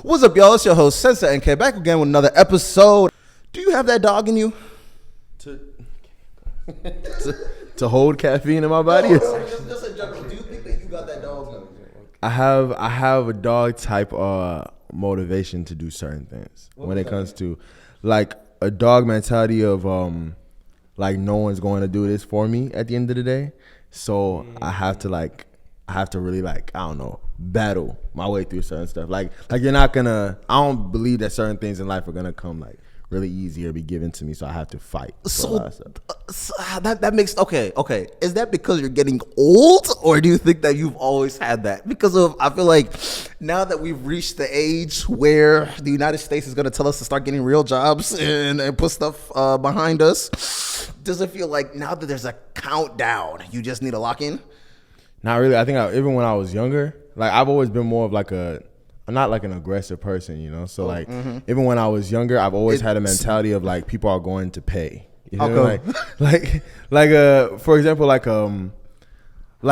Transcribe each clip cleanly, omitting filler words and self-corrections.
What's up, y'all? It's your host, Sensei NK, back again with another episode. Do you have that dog in you? To hold caffeine in my body? Just in general, do you think that you got that dog in you? I have a dog type motivation to do certain things when it comes to like a dog mentality of like no one's going to do this for me at the end of the day. So I have to really like, I don't know, battle my way through certain stuff. Like you're not gonna, I don't believe that certain things in life are gonna come like really easy or be given to me, so I have to fight. So that makes okay. Is that because you're getting old, or do you think that you've always had that? Because I feel like now that we've reached the age where the United States is going to tell us to start getting real jobs and put stuff behind us, does it feel like now that there's a countdown, you just need to lock in? Not really. I think even when I was younger, like I've always been more of like I'm not like an aggressive person, you know? So like even when I was younger, I've always had a mentality of like people are going to pay. You know? Like for example, like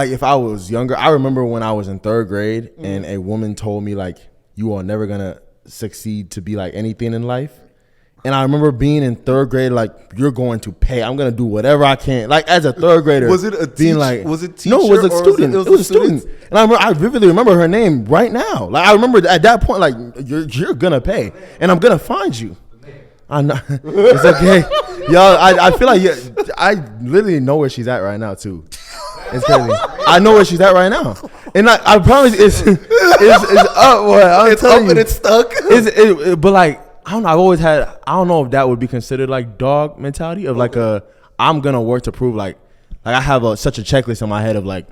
if I was younger, I remember when I was in 3rd grade and a woman told me like, you are never gonna succeed to be like anything in life. And I remember being in 3rd grade, like, you're going to pay. I'm going to do whatever I can. Like, as a 3rd grader. Was it a being like, was it teacher? No, it was a student. It was a student. And I vividly remember her name right now. Like, I remember at that point, like, you're going to pay. And I'm going to find you. I'm not. It's okay. Y'all, I feel like I literally know where she's at right now, too. It's crazy. I know where she's at right now. And I promise it's up. Boy, It's up and it's stuck. But, like, I don't know. I've always had, I don't know if that would be considered like dog mentality of like I'm going to work to prove like I have such a checklist in my head of like,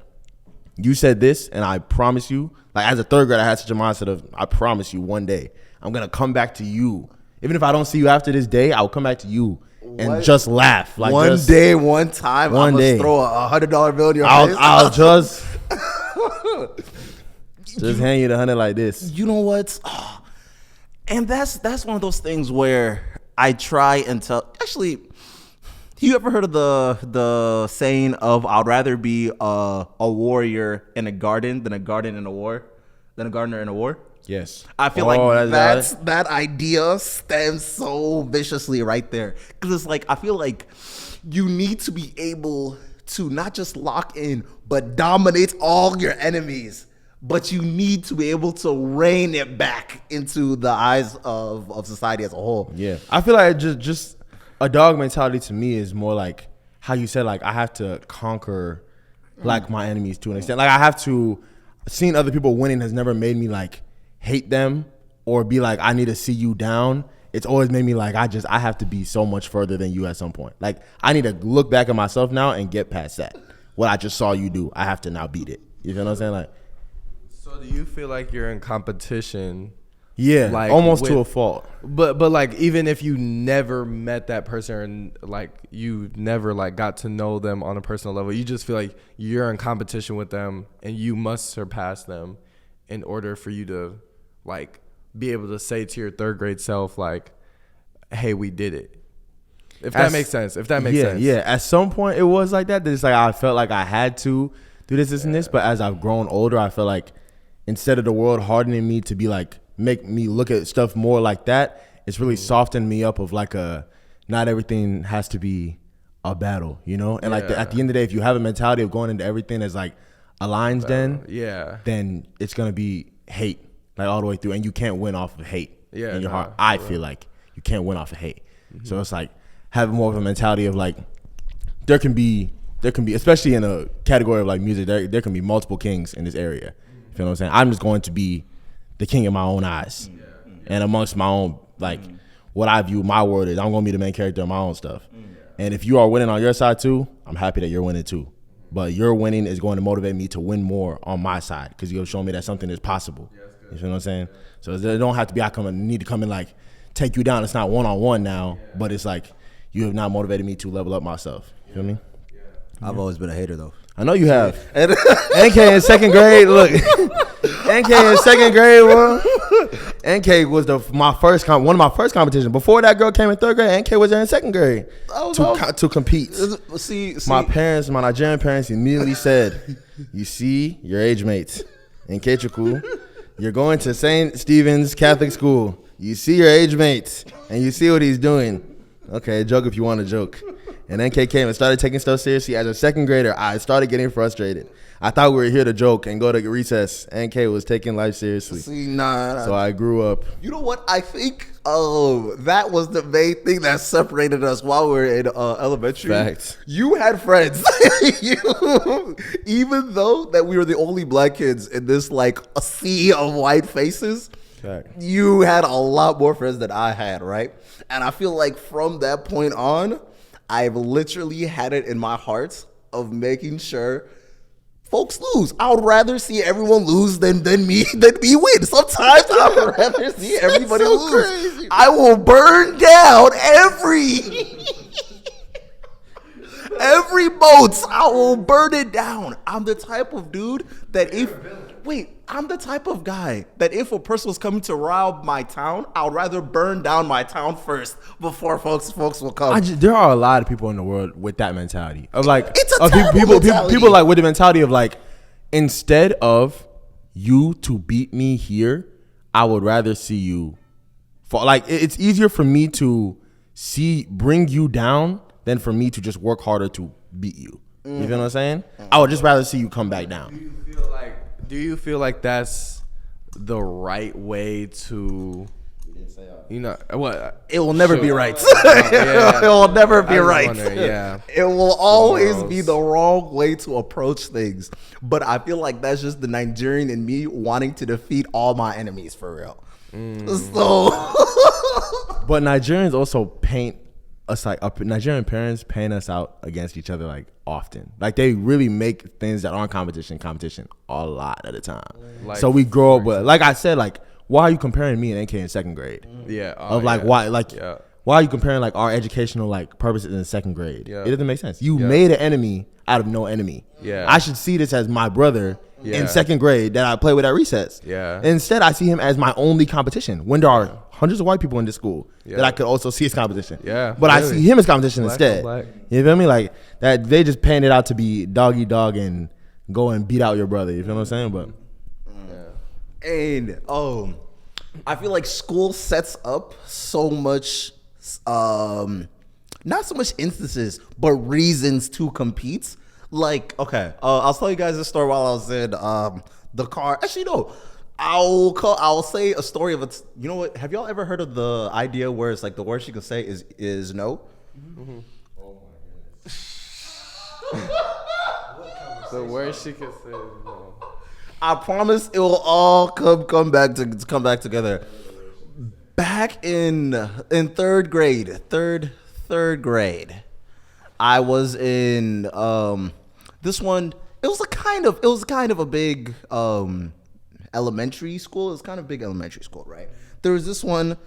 you said this and I promise you, like as a 3rd grader, I had such a mindset of, I promise you one day, I'm going to come back to you. Even if I don't see you after this day, I'll come back to you and just laugh. Like one day, one time, I'm going to throw a $100 bill in your face. I'll just hand you the 100 like this. You know what? And that's one of those things where I try and tell. Actually, you ever heard of the saying of I'd rather be a warrior in a garden than a garden in a war, than a gardener in a war? Yes. I feel like that idea stems so viciously right there, because it's like I feel like you need to be able to not just lock in but dominate all your enemies. But you need to be able to rein it back into the eyes of society as a whole. Yeah. I feel like just a dog mentality to me is more like how you said, like, I have to conquer, like, my enemies to an extent. Like, I have to, seeing other people winning has never made me, like, hate them or be like, I need to see you down. It's always made me like, I have to be so much further than you at some point. Like, I need to look back at myself now and get past that. What I just saw you do, I have to now beat it. You feel what I'm saying? Like, so do you feel like you're in competition? Yeah, like almost to a fault. But like even if you never met that person or like you never like got to know them on a personal level, you just feel like you're in competition with them and you must surpass them in order for you to like be able to say to your 3rd grade self like, hey, we did it. If that makes sense. Yeah. At some point it was like that. It's like I felt like I had to do this and this, but as I've grown older, I feel like instead of the world hardening me to be like, make me look at stuff more like that, it's really softened me up of like not everything has to be a battle, you know? And like at the end of the day, if you have a mentality of going into everything as like a lion's den, then it's going to be hate like all the way through. And you can't win off of hate in your heart. I feel like you can't win off of hate. So it's like having more of a mentality of like, there can be, especially in a category of like music, there can be multiple kings in this area. You know what I'm saying? I'm just going to be the king in my own eyes and amongst my own, like what I view my word is. I'm going to be the main character of my own stuff. And if you are winning on your side too, I'm happy that you're winning too. But your winning is going to motivate me to win more on my side because you're showing me that something is possible. You know what I'm saying? So it don't have to be I need to come and like take you down. It's not one-on-one now, but it's like you have not motivated me to level up myself. You feel me? I've always been a hater though. I know you have. NK in 2nd grade, look. NK in 2nd grade, bro. NK was one of my first competitions. Before that girl came in 3rd grade, NK was there in 2nd grade to compete. See, my parents, my Nigerian parents immediately said, you see, your age mates. Nkechukwu You're going to St. Stephen's Catholic School. You see your age mates, and you see what he's doing. Okay, joke if you want to joke. And NK came and started taking stuff seriously. As a second grader, I started getting frustrated. I thought we were here to joke and go to recess. NK was taking life seriously. See, nah. So I grew up. You know what? I think that was the main thing that separated us while we were in elementary. Facts. You had friends. Even though that we were the only black kids in this like a sea of white faces, Fact. you had a lot more friends than I had, right? And I feel like from that point on, I've literally had it in my heart of making sure folks lose. I would rather see everyone lose than me win. Sometimes I would rather see everybody lose. Crazy. I will burn down every boat. I will burn it down. I'm the type of dude that I'm the type of guy that if a person was coming to rob my town, I would rather burn down my town first before folks will come. There are a lot of people in the world with that mentality of like It's a terrible mentality. People like with the mentality of like, instead of you to beat me here, I would rather see you fall. Like it's easier for me to bring you down than for me to just work harder to beat you. You feel what I'm saying? I would just rather see you come back down. Do you feel like that's the right way to, what? It will never be right. It will never be right. Yeah. It will always be the wrong way to approach things. But I feel like that's just the Nigerian in me wanting to defeat all my enemies for real. So, but Nigerians also paint us like Nigerian parents paint us out against each other like often. Like they really make things that aren't competition a lot at a time. Like, so we grow up with, like I said, like why are you comparing me and NK in second grade? Yeah. Why are you comparing like our educational like purposes in second grade? Yeah. It doesn't make sense. You made an enemy out of no enemy. Yeah. I should see this as my brother in second grade that I play with at recess. Yeah. Instead, I see him as my only competition when there are hundreds of white people in this school that I could also see as competition. Yeah. But really. I see him as competition Black instead. on black. You feel me? Like that they just paint it out to be dog eat dog and go and beat out your brother. You feel what I'm saying? But and I feel like school sets up so much, not so much instances, but reasons to compete. Like, okay, I'll tell you guys this story while I was in the car. Actually, no. I'll say a story of it. You know what? Have y'all ever heard of the idea where it's like the worst you can say is no? Mm-hmm. Oh my goodness. The worst she can say is no. I promise it will all come back together. Back in third grade, third grade, I was in this one. It was kind of a big elementary school. It was kind of big elementary school, right? There was this one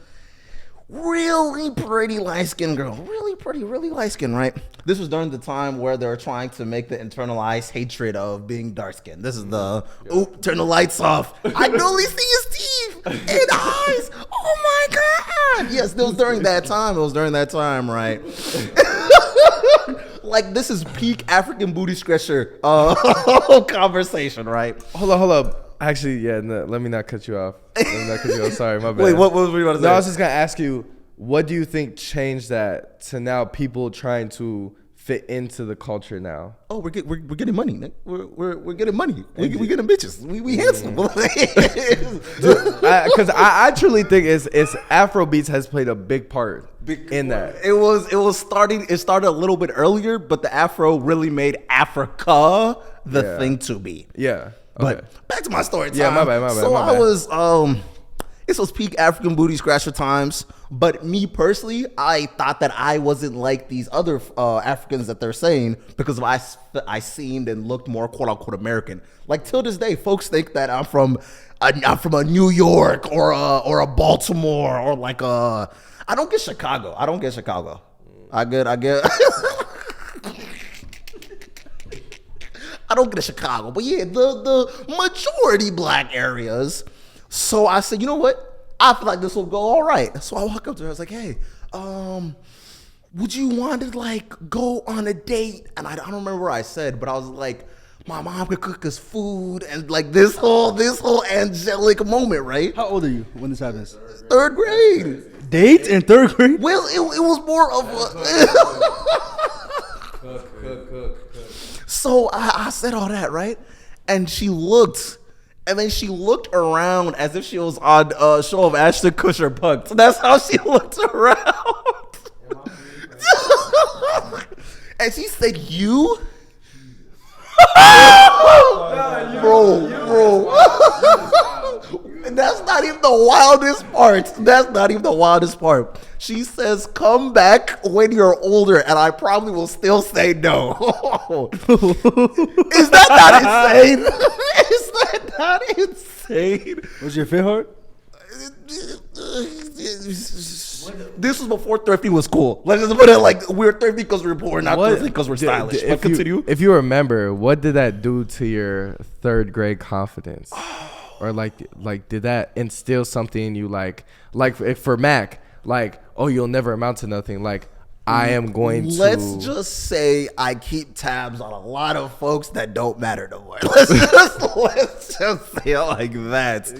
really pretty light-skinned girl. Really pretty, really light-skinned, right? This was during the time where they were trying to make the internalized hatred of being dark-skinned. This is the, turn the lights off. I can only see his teeth and eyes. Oh my God. Yes, it was during that time. Right? Like, this is peak African booty scratcher conversation, right? Hold up. Actually, yeah, no, let me not cut you off. Sorry, my bad. Wait, what was we about to say? No, I was just going to ask you, what do you think changed that to now people trying to fit into the culture now? Oh, we're getting money, Nick. We're getting money. We getting bitches. We handsome. Because I truly think it's Afrobeats has played a big part in that. It started a little bit earlier, but the Afro really made Africa the thing to be. Yeah. But Okay. back to my story time. Yeah, my bad. So I was this was peak African booty scratcher times. But me personally, I thought that I wasn't like these other Africans that they're saying because I seemed and looked more quote unquote American. Like till this day, folks think that I'm from a New York or a Baltimore or like a. I don't get Chicago. I get. I don't get to Chicago, but yeah, the majority black areas. So I said, you know what? I feel like this will go all right. So I walk up to her. I was like, hey, would you want to like go on a date? And I don't remember what I said, but I was like, my mom could cook us food and like this whole angelic moment, right? How old are you when this happens? 3rd grade. Date in 3rd grade? Well, it was more of a. Cook. So I said all that, right? And she looked, and then she looked around as if she was on a show of Ashton Kutcher Punked. So that's how she looked around. And she said, "You." Bro. And that's not even the wildest part. She says, "Come back when you're older," and I probably will still say no. Is that not insane? Is that not insane? Was your fit hard? This was before thrifty was cool. Let's just put it like we're thrifty because we're poor, not thrifty because we're stylish. But continue. If you remember, what did that do to your 3rd grade confidence? Or like did that instill something in you? Like if for Mac, like, oh, you'll never amount to nothing. Like, I am going to. Let's just say I keep tabs on a lot of folks that don't matter no more. Let's just say it like that.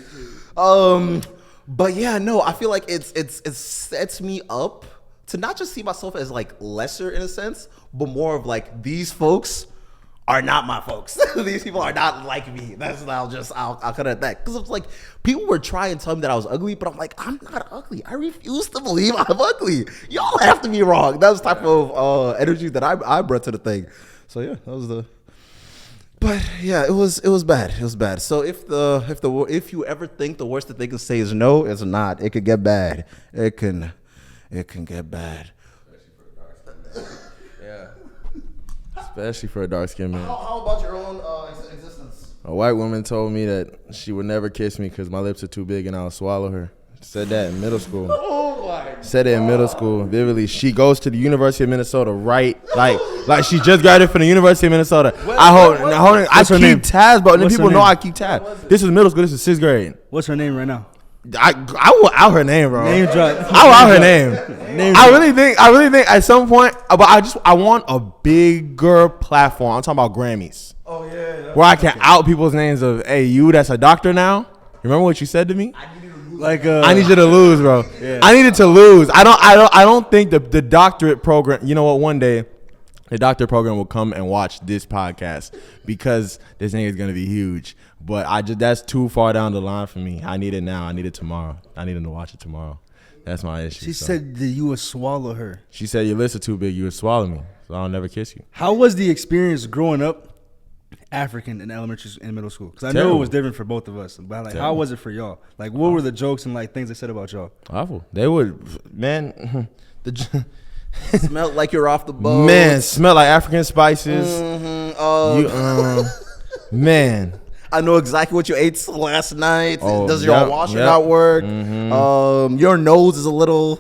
But yeah, no, I feel like it sets me up to not just see myself as like lesser in a sense, but more of like these folks are not my folks. These people are not like me. I'll cut it at that. Because it's like people were trying to tell me that I was ugly, but I'm like, I'm not ugly. I refuse to believe I'm ugly. Y'all have to be wrong. That was the type of energy that I brought to the thing. So yeah, that was the. But yeah, it was bad. It was bad. So if you ever think the worst that they can say is no, it's not. It could get bad. It can get bad. Yeah. Especially for a dark-skinned man. How about your own existence? A white woman told me that she would never kiss me because my lips are too big and I'll swallow her. Said that in middle school. Oh my! Said it in middle school vividly. She goes to the University of Minnesota, right? Like she just graduated from the University of Minnesota. I keep tabs, but then people know I keep tabs. This is middle school. This is 6th grade. What's her name right now? I will out her name, bro. Name drop. I will out her name. I really think at some point, but I want a bigger platform. I'm talking about Grammys. Oh yeah. Where I can out people's names of, hey, you that's a doctor now. You remember what you said to me? Like I need you to lose, bro. Yeah. I needed to lose. I don't think the doctorate program. You know what? One day, the doctorate program will come and watch this podcast because this thing is gonna be huge. But that's too far down the line for me. I need it now. I need it tomorrow. I need him to watch it tomorrow. That's my issue. She said that you would swallow her. She said your lips are too big. You would swallow me, so I'll never kiss you. How was the experience growing up African in elementary and middle school? Because I know it was different for both of us. But like, how was it for y'all? Like, what were the jokes and like things they said about y'all? Awful. They would, man. Smelled like you're off the boat. Man, smell like African spices. Man. I know exactly what you ate last night. Oh, Does your washer not work? Mm-hmm. Your nose is a little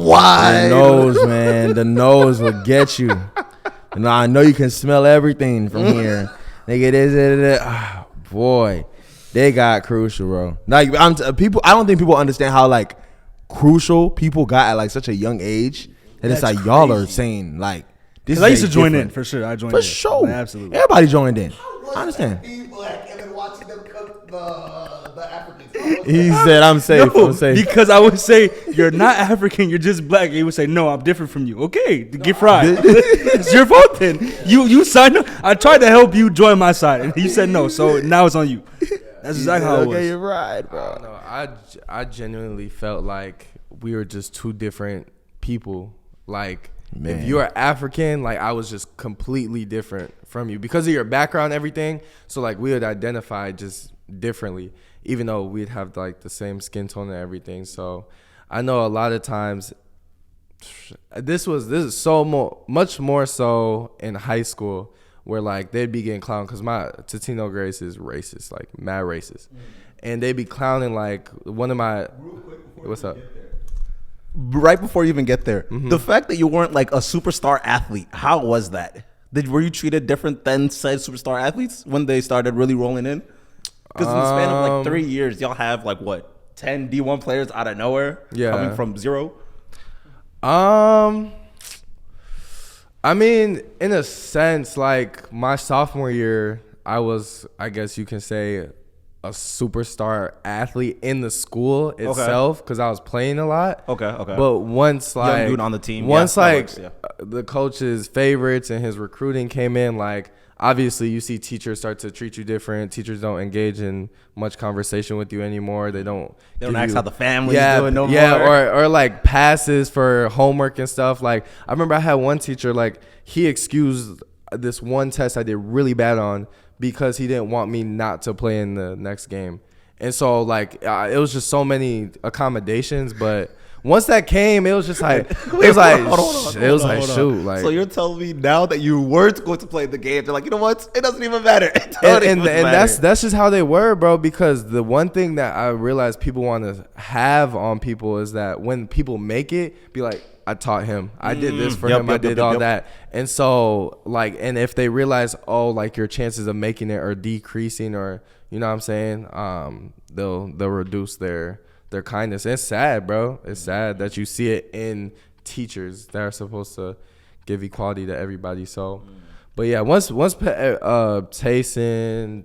wide. The nose, man. The nose will get you. And I know you can smell everything from here. Nigga, this. Boy, they got crucial, bro. Like I don't think people understand how like crucial people got at like such a young age. And it's like y'all are saying like this. I used to join in for sure. I joined in for sure. Like, absolutely. Everybody joined in. I understand. Being black and then watching them cook the Africans. He said, "I'm safe. No, I'm safe." because I would say you're not African. You're just black. And he would say, "No, I'm different from you." Okay, get fried. It's your fault then. You signed up. I tried to help you join my side, and you said no. So now it's on you. That's exactly how it was. Okay, you're right, bro. No, I genuinely felt like we were just two different people. Like, Man. if you are African, like I was just completely different from you because of your background and everything. So like we would identify just differently, even though we'd have like the same skin tone and everything. So I know a lot of times this is so much more so in high school where like they'd be getting clowned because my Totino Grace is racist, like mad racist. And they'd be clowning like one of my what's up? Right before you even get there, the fact that you weren't like a superstar athlete, how was that? Were you treated different than said superstar athletes when they started really rolling in? Because in the span of like 3 years, y'all have like what, 10 D1 players out of nowhere, Yeah. coming from zero. I mean, in a sense, like my sophomore year, I was, I guess you can say, a superstar athlete in the school itself because I was playing a lot. Okay. But once like young dude on the team, once like works. the coach's favorites and his recruiting came in, like obviously you see teachers start to treat you different. Teachers don't engage in much conversation with you anymore. They don't ask how the family's doing no more. Yeah, or like passes for homework and stuff. Like I remember I had one teacher, like he excused this one test I did really bad on because he didn't want me not to play in the next game. And so like it was just so many accommodations, but once that came, it was just like it was like shoot, like so you're telling me now that you weren't going to play the game, they're like, you know what? It doesn't even matter. And that's just how they were, bro. Because the one thing that I realized people want to have on people is that when people make it, be like, I taught him. I did this for him. I did all that. And so, like, and if they realize, oh, like your chances of making it are decreasing, or you know what I'm saying, they'll reduce their kindness. It's sad, bro. It's sad that you see it in teachers that are supposed to give equality to everybody. So, but yeah, once Chasen,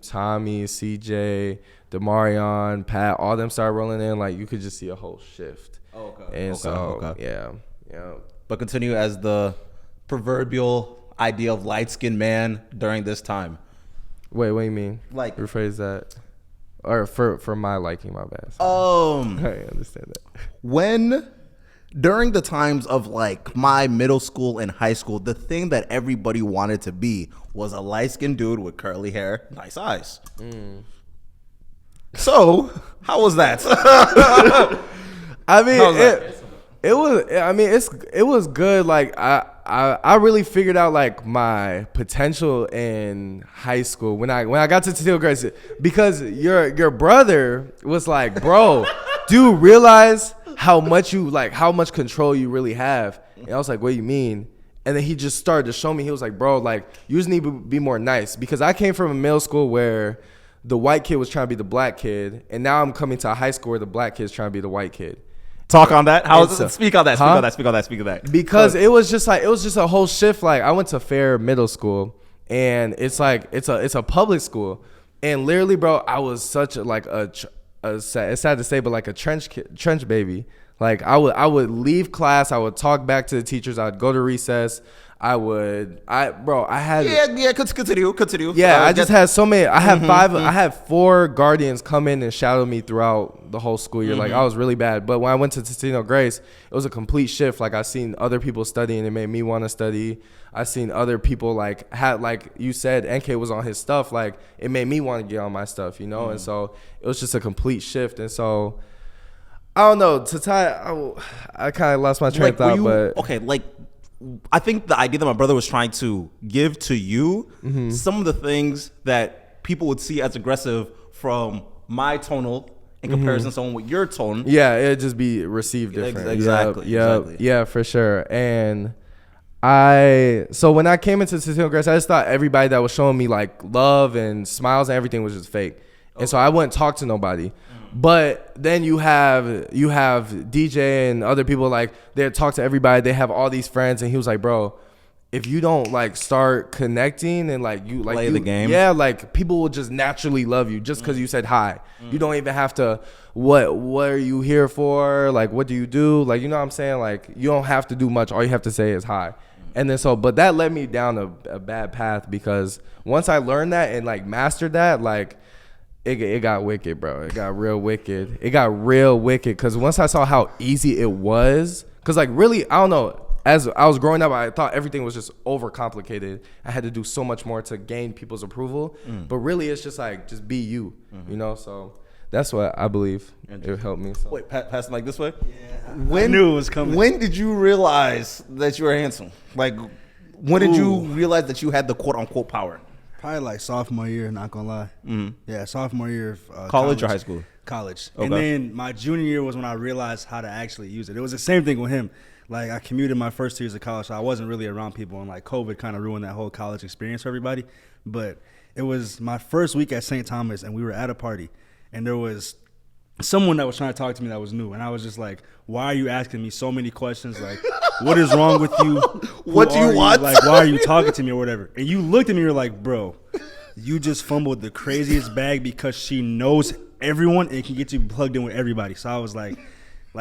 Tommy, CJ, Demarion, Pat, all them start rolling in, like you could just see a whole shift. Yeah. But continue as the proverbial idea of light-skinned man during this time. Wait, what do you mean? Like rephrase that, or for my liking, my bad. I understand that. When during the times of like my middle school and high school, the thing that everybody wanted to be was a light-skinned dude with curly hair, nice eyes. So how was that? I mean, it was good. Like I really figured out like my potential in high school when I got to Tennessee Grace, because your brother was like, bro, do you realize how much control you really have? And I was like, what do you mean? And then he just started to show me. He was like, bro, like you just need to be more nice, because I came from a middle school where the white kid was trying to be the black kid, and now I'm coming to a high school where the black kid's trying to be the white kid. Talk on that. Speak on that. Because it was just a whole shift. Like I went to Fair Middle School, and it's like it's a public school, and literally, bro, I was such it's sad to say, but like a trench baby. Like I would leave class, I would talk back to the teachers, I would go to recess. Continue. Yeah, I just had so many. I had I had 4 guardians come in and shadow me throughout the whole school year. Like I was really bad. But when I went to Tennessee Grace, it was a complete shift. Like I seen other people studying, it made me want to study. I seen other people like you said, NK was on his stuff. Like it made me want to get on my stuff, you know. And so it was just a complete shift. And so I don't know. I kind of lost my train of thought. But okay, like. I think the idea that my brother was trying to give to you, some of the things that people would see as aggressive from my tonal in comparison to someone with your tone. Yeah, it'd just be received different. Exactly. Yeah, for sure. And so when I came into Tennessee Grace, I just thought everybody that was showing me like love and smiles and everything was just fake. And so I wouldn't talk to nobody. But then you have DJ and other people, like they talk to everybody. They have all these friends, and he was like, "Bro, if you don't like start connecting and like you like play the game, yeah, like people will just naturally love you just because you said hi. You don't even have to. What are you here for? Like, what do you do? Like, you know what I'm saying? Like, you don't have to do much. All you have to say is hi." And then but that led me down a bad path, because once I learned that and like mastered that, like. It got wicked, bro. It got real wicked. Because once I saw how easy it was, because like really, I don't know, as I was growing up, I thought everything was just overcomplicated. I had to do so much more to gain people's approval. But really, it's just like, just be you, you know? So that's what I believe it helped me. So. Wait, passing like this way? Yeah. I knew it was coming. When did you realize that you were handsome? Like, when did you realize that you had the quote-unquote power? Probably like sophomore year, not gonna lie. Yeah, sophomore year of college or high school? College. Okay. And then my junior year was when I realized how to actually use it. It was the same thing with him. Like I commuted my first 2 years of college, so I wasn't really around people, and like COVID kind of ruined that whole college experience for everybody. But it was my first week at St. Thomas, and we were at a party, and there was someone that was trying to talk to me that was new, and I was just like, why are you asking me so many questions? Like, What is wrong with you? What do you want? Like, why are you talking to me or whatever? And you looked at me, you're like, bro, you just fumbled the craziest bag because she knows everyone and can get you plugged in with everybody. So I was like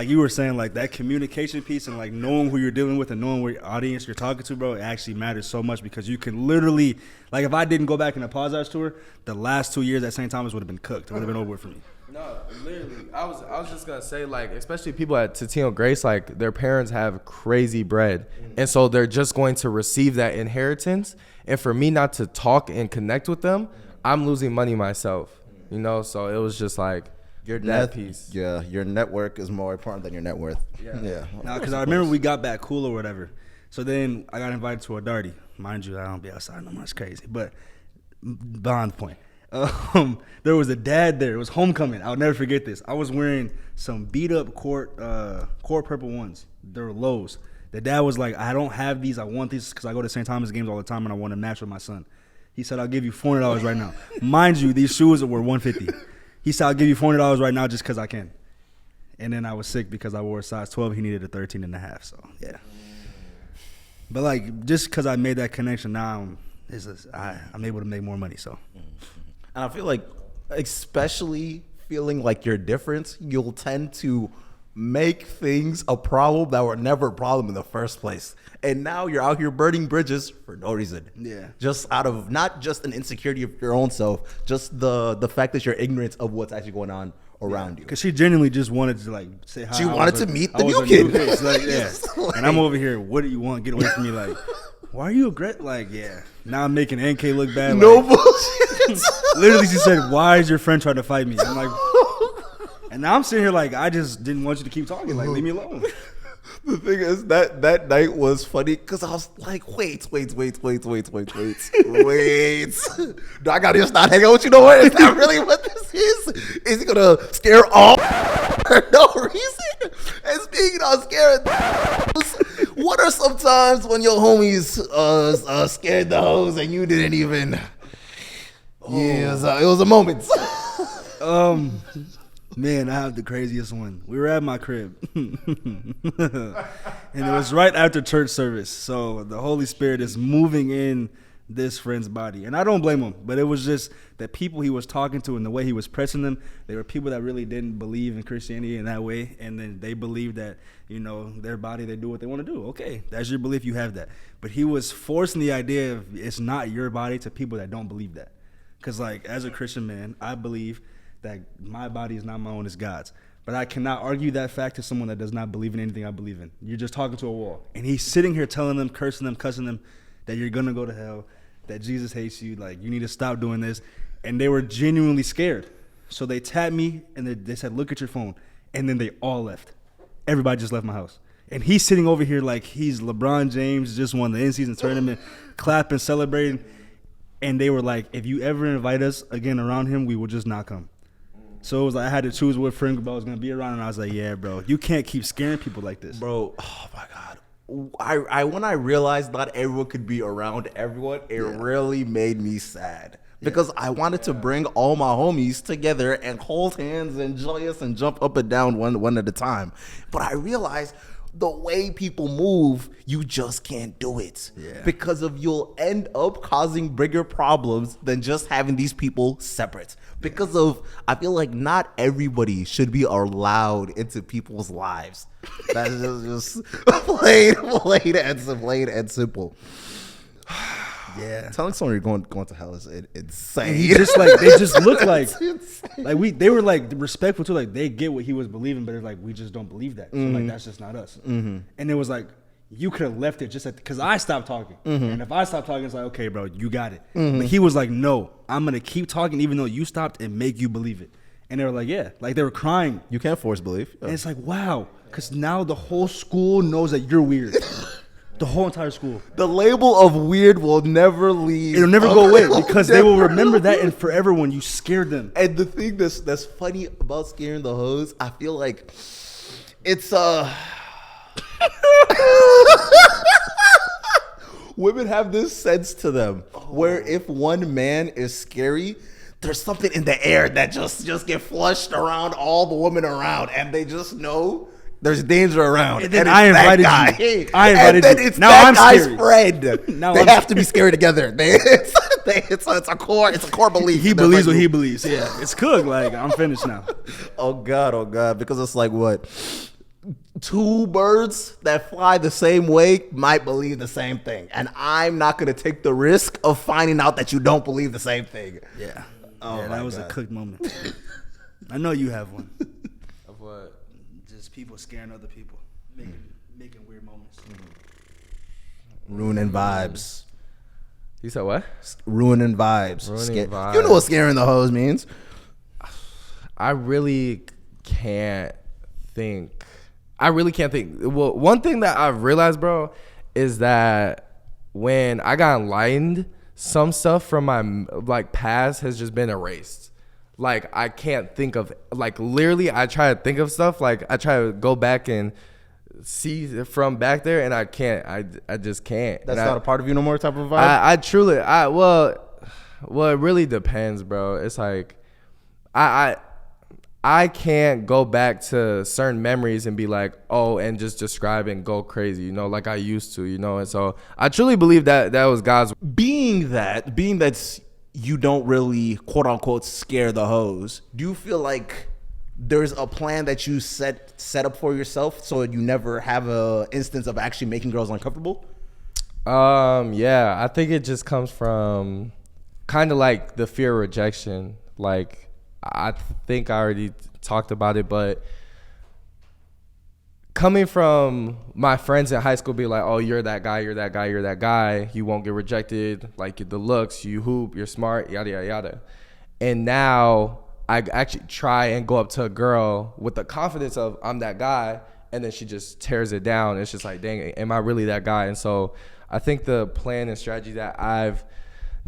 you were saying, like that communication piece and like knowing who you're dealing with and knowing what audience you're talking to, bro, it actually matters so much because you can literally, like if I didn't go back and apologize to her, the last 2 years at St. Thomas would have been cooked. It would have been over with for me. No, literally, I was just gonna say, like, especially people at Totino Grace, like their parents have crazy bread, and so they're just going to receive that inheritance. And for me not to talk and connect with them, I'm losing money myself, you know. So it was just like that piece. Yeah, your network is more important than your net worth. Yeah. Nah, because I remember we got back cool or whatever. So then I got invited to a darty. Mind you, I don't be outside no more. It's crazy, but beyond the point. There was a dad there. It was homecoming. I'll never forget this. I was wearing some beat up court purple ones. They were lows. The dad was like, I don't have these. I want these because I go to St. Thomas games all the time and I want to match with my son. He said, I'll give you $400 right now. Mind you, these shoes were $150. He said, I'll give you $400 right now just because I can. And then I was sick because I wore a size 12. He needed a 13 and a half. So, yeah. But, like, just because I made that connection now, I'm able to make more money, so. And I feel like, especially feeling like you're different, you'll tend to make things a problem that were never a problem in the first place. And now you're out here burning bridges for no reason. Yeah. Just out of not just an insecurity of your own self, just the fact that you're ignorant of what's actually going on around you. Because she genuinely just wanted to, like, say hi. She wanted to meet the new kid. Like, yeah. And I'm over here, what do you want? Get away from me. Like, why are you aggressive? Like, yeah. Now I'm making NK look bad. No like, bullshit. Literally, she said, why is your friend trying to fight me? I'm like, and now I'm sitting here like, I just didn't want you to keep talking. Like, leave me alone. The thing is that night was funny because I was like, wait. Do I gotta just not hang out with you no more? Is that really what this is? Is he gonna scare off for no reason? And speaking of scaring, what are some times when your homies scared the hoes and you didn't even? Yeah, it was a moment. Man, I have the craziest one. We were at my crib, and it was right after church service. So the Holy Spirit is moving in this friend's body, and I don't blame him. But it was just that people he was talking to and the way he was pressing them, they were people that really didn't believe in Christianity in that way, and then they believed that, you know, their body, they do what they want to do. Okay, that's your belief. You have that. But he was forcing the idea of it's not your body to people that don't believe that. Because, like, as a Christian man, I believe that my body is not my own, it's God's. But I cannot argue that fact to someone that does not believe in anything I believe in. You're just talking to a wall. And he's sitting here telling them, cursing them, cussing them, that you're going to go to hell, that Jesus hates you, like, you need to stop doing this. And they were genuinely scared. So they tapped me, and they said, look at your phone. And then they all left. Everybody just left my house. And he's sitting over here like he's LeBron James, just won the in-season tournament, clapping, celebrating. And they were like, if you ever invite us again around him, we will just not come. So it was like I had to choose what friend group I was going to be around, and I was like, yeah, bro, you can't keep scaring people like this. Bro, oh my God. When I realized not everyone could be around everyone, it really made me sad. Because I wanted to bring all my homies together and hold hands and joyous and jump up and down one at a time. But I realized the way people move, you just can't do it. Yeah. Because you'll end up causing bigger problems than just having these people separate. Because I feel like not everybody should be allowed into people's lives. That's just plain and simple. Yeah, telling someone you're going to hell is insane. He just like they just look like they were like respectful too. Like they get what he was believing, but it's like we just don't believe that. So like that's just not us. Mm-hmm. And it was like you could have left it just because I stopped talking. Mm-hmm. And if I stopped talking, it's like okay, bro, you got it. Mm-hmm. But he was like, no, I'm gonna keep talking even though you stopped and make you believe it. And they were like, yeah, like they were crying. You can't force belief. And it's like wow, because now the whole school knows that you're weird. The whole entire school. The label of weird will never leave. It'll never go away because they will remember that and forever when you scared them. And the thing that's funny about scaring the hoes, I feel like it's women have this sense to them where if one man is scary, there's something in the air that just get flushed around all the women around, and they just know There's danger around. And then it's I that invited guy. you. I invited and then you. it's Now that I'm guy's scary. friend. Now they I'm have to be scary together. It's a core belief. He in their believes what friend he group. believes. Yeah, it's cooked. Like, I'm finished now. Oh God, because it's like what? Two birds that fly the same way might believe the same thing, and I'm not gonna take the risk of finding out that you don't believe the same thing. Yeah. Oh Yeah, my that was God. a cooked moment. I know you have one. Of what? Just people scaring other people, making weird moments. Ruining vibes. You said what? Ruining vibes. Ruining vibes. You know what scaring the hoes means. I really can't think. Well, one thing that I've realized, bro, is that when I got enlightened, some stuff from my like past has just been erased. Like I can't think of, like, literally I try to think of stuff, like I try to go back and see from back there, and I can't. I just can't. That's And not a part of you no more type of vibe. I truly, well, it really depends, bro. It's like, I can't go back to certain memories and be like, oh, and just describe and go crazy, you know, like I used to, you know. And so I truly believe that was God's. being that you don't really quote unquote scare the hoes, do you feel like there's a plan that you set up for yourself so you never have a instance of actually making girls uncomfortable? Yeah, I think it just comes from kind of like the fear of rejection. Like, I think I already talked about it, but coming from my friends in high school, be like, oh, you're that guy, you won't get rejected, like the looks, you hoop, you're smart, yada, yada, yada. And now I actually try and go up to a girl with the confidence of I'm that guy, and then she just tears it down. It's just like, dang, am I really that guy? And so I think the plan and strategy that I've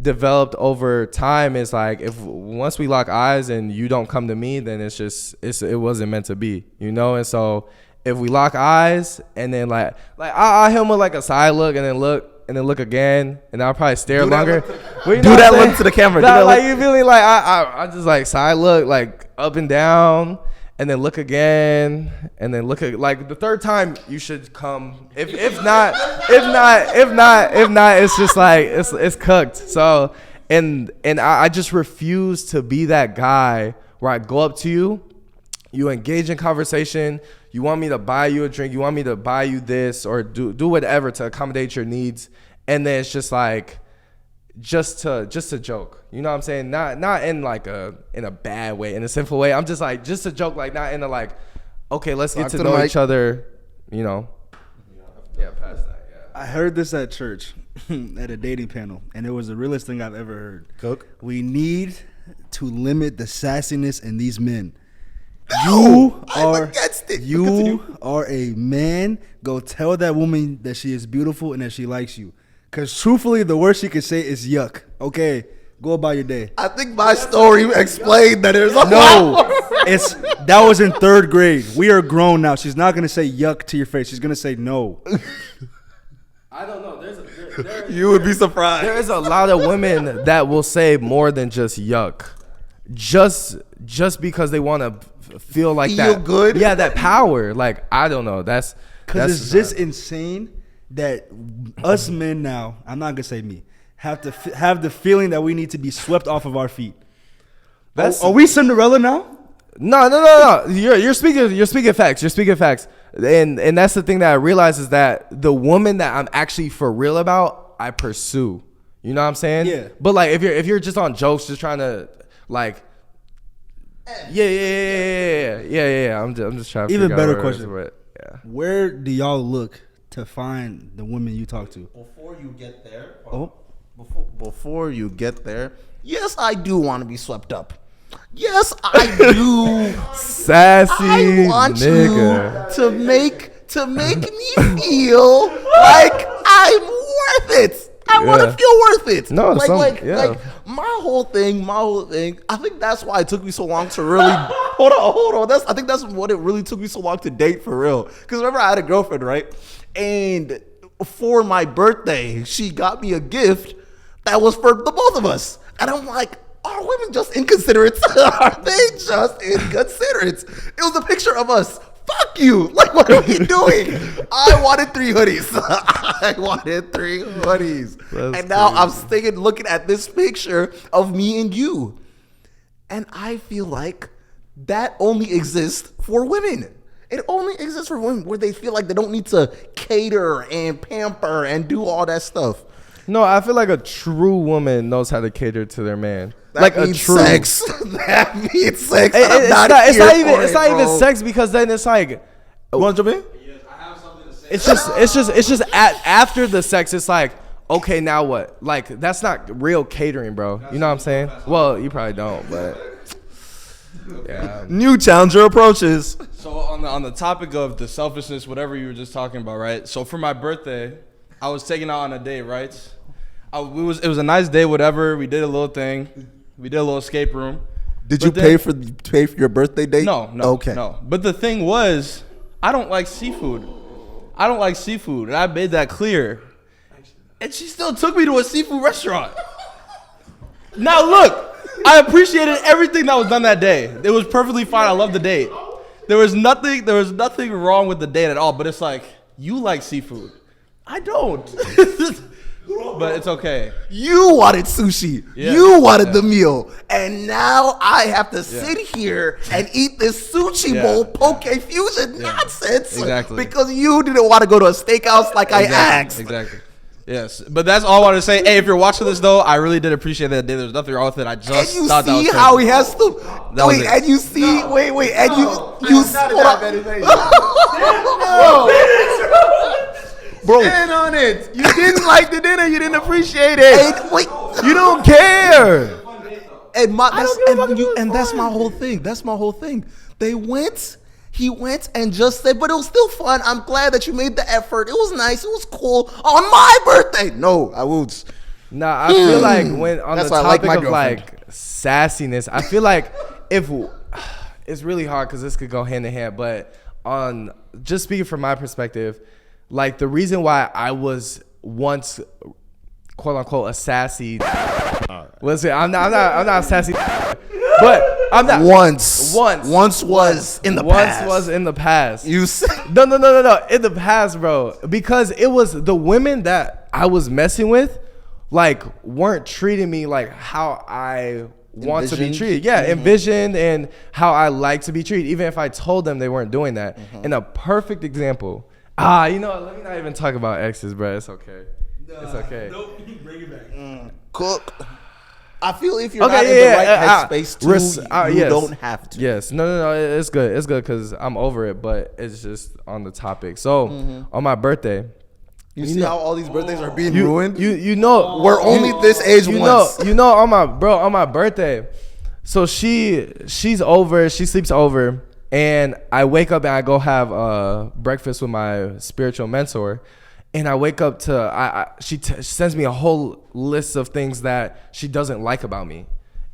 developed over time is like, if once we lock eyes and you don't come to me, then it wasn't meant to be, you know. And so if we lock eyes and then like I'll hit him with like a side look and then look again, and I'll probably stare longer. Do that look to the camera. Do that Like, look. you feel me? Like I just like side look, like up and down, and then look again, and then look at, like, the third time you should come. If not, it's just like it's cooked. So and I just refuse to be that guy where I go up to you, you engage in conversation, you want me to buy you a drink, you want me to buy you this or do whatever to accommodate your needs, and then it's just like just a joke. You know what I'm saying? Not in like in a bad way, in a sinful way. I'm just like, just a joke, like not in a like, okay, let's get to know each other, you know. Yeah, past that, yeah. I heard this at church at a dating panel, and it was the realest thing I've ever heard. Cook. We need to limit the sassiness in these men. You I'm against it. You are a man. Go tell that woman that she is beautiful and that she likes you. Because truthfully, the worst she could say is yuck. Okay, go about your day. I think my story explained that there's a No, that was in third grade. We are grown now. She's not gonna say yuck to your face. She's gonna say no. I don't know. You would be surprised. There is a lot of women that will say more than just yuck, just because they want to feel like Feel that. good? Yeah, that power. Like, I don't know. Because It's just insane that us men now, I'm not gonna say me, have to have the feeling that we need to be swept off of our feet. Are we Cinderella now? No. You're speaking facts. You're speaking facts. And that's the thing that I realize is that the woman that I'm actually for real about, I pursue. You know what I'm saying? Yeah. But like, if you're just on jokes, just trying to like, yeah. I'm just trying to Even figure out better where question. but, yeah. Where do y'all look to find the women you talk to? Before you get there, Oh, you get there, yes, I do want to be swept up. Yes, I do. Sassy I want nigga. you to make me feel like I'm worth it. I want to feel worth it. No, like my whole thing. I think that's why it took me so long to really hold on. I think that's what it really took me so long to date for real. Because remember, I had a girlfriend, right? And for my birthday, she got me a gift that was for the both of us, and I'm like, are women just inconsiderate? Are they just inconsiderate? It was a picture of us fucking. fuck you. Like, what are we doing? I wanted 3 hoodies. I wanted 3 hoodies. And now I'm thinking, looking at this picture of me and you. And I feel like that only exists for women. It only exists for women where they feel like they don't need to cater and pamper and do all that stuff. No, I feel like a true woman knows how to cater to their man. That like means a true sex. That means sex. It's not even sex, because then it's like, You want to jump in? Yes, I have something to say. it's just after the sex, it's like, okay, now what? Like, that's not real catering, bro. You know what I'm saying? Well, you probably don't, but yeah. New challenger approaches. So on the topic of the selfishness, whatever you were just talking about, right? So for my birthday, I was taken out on a date, right? It was a nice day, whatever. We did a little thing. We did a little escape room. Did you pay for your birthday date? No. Okay. No. But the thing was, I don't like seafood. And I made that clear. And she still took me to a seafood restaurant. Now look, I appreciated everything that was done that day. It was perfectly fine. I loved the date. There was nothing wrong with the date at all. But it's like, you like seafood. I don't. But it's okay. You wanted sushi. Yeah. You wanted the meal. And now I have to sit here and eat this sushi bowl poke fusion nonsense. Exactly. Because you didn't want to go to a steakhouse like I asked. Exactly. Yes. But that's all I wanted to say. Hey, if you're watching this, though, I really did appreciate that day. There's nothing wrong with it. I just And you thought that was see crazy. how he has to. That was Wait, it. and you see. Wait, and you. Bro, Stand on it. You didn't like the dinner. You didn't appreciate it. and, wait. You don't care. And that's my whole thing. That's my whole thing. He went and just said, but it was still fun. I'm glad that you made the effort. It was nice. It was cool. On my birthday. No, I won't. Nah, I feel like when on That's the why I like topic my of girlfriend. like sassiness, I feel like if it's really hard because this could go hand in hand, but on just speaking from my perspective, like the reason why I was once quote unquote a sassy. Listen, I'm not sassy, but I'm not. Once was in the past. Once was in the past. You said. No. In the past, bro. Because it was the women that I was messing with, like, weren't treating me like how I want to be Envisioned? treated. Yeah, envisioned and how I like to be treated, even if I told them they weren't doing that. And a perfect example. You know what? Let me not even talk about exes, bro. It's okay. It's okay. Nope, bring it back. Cook. I feel if you're not in the right headspace to, you don't have to. Yes. No. It's good. It's good because I'm over it, but it's just on the topic. So, on my birthday. You see how all these birthdays are being ruined? You know We're only this age once. You know on my birthday. So she's over, she sleeps over, and I wake up and I go have breakfast with my spiritual mentor. And I wake up to she sends me a whole list of things that she doesn't like about me.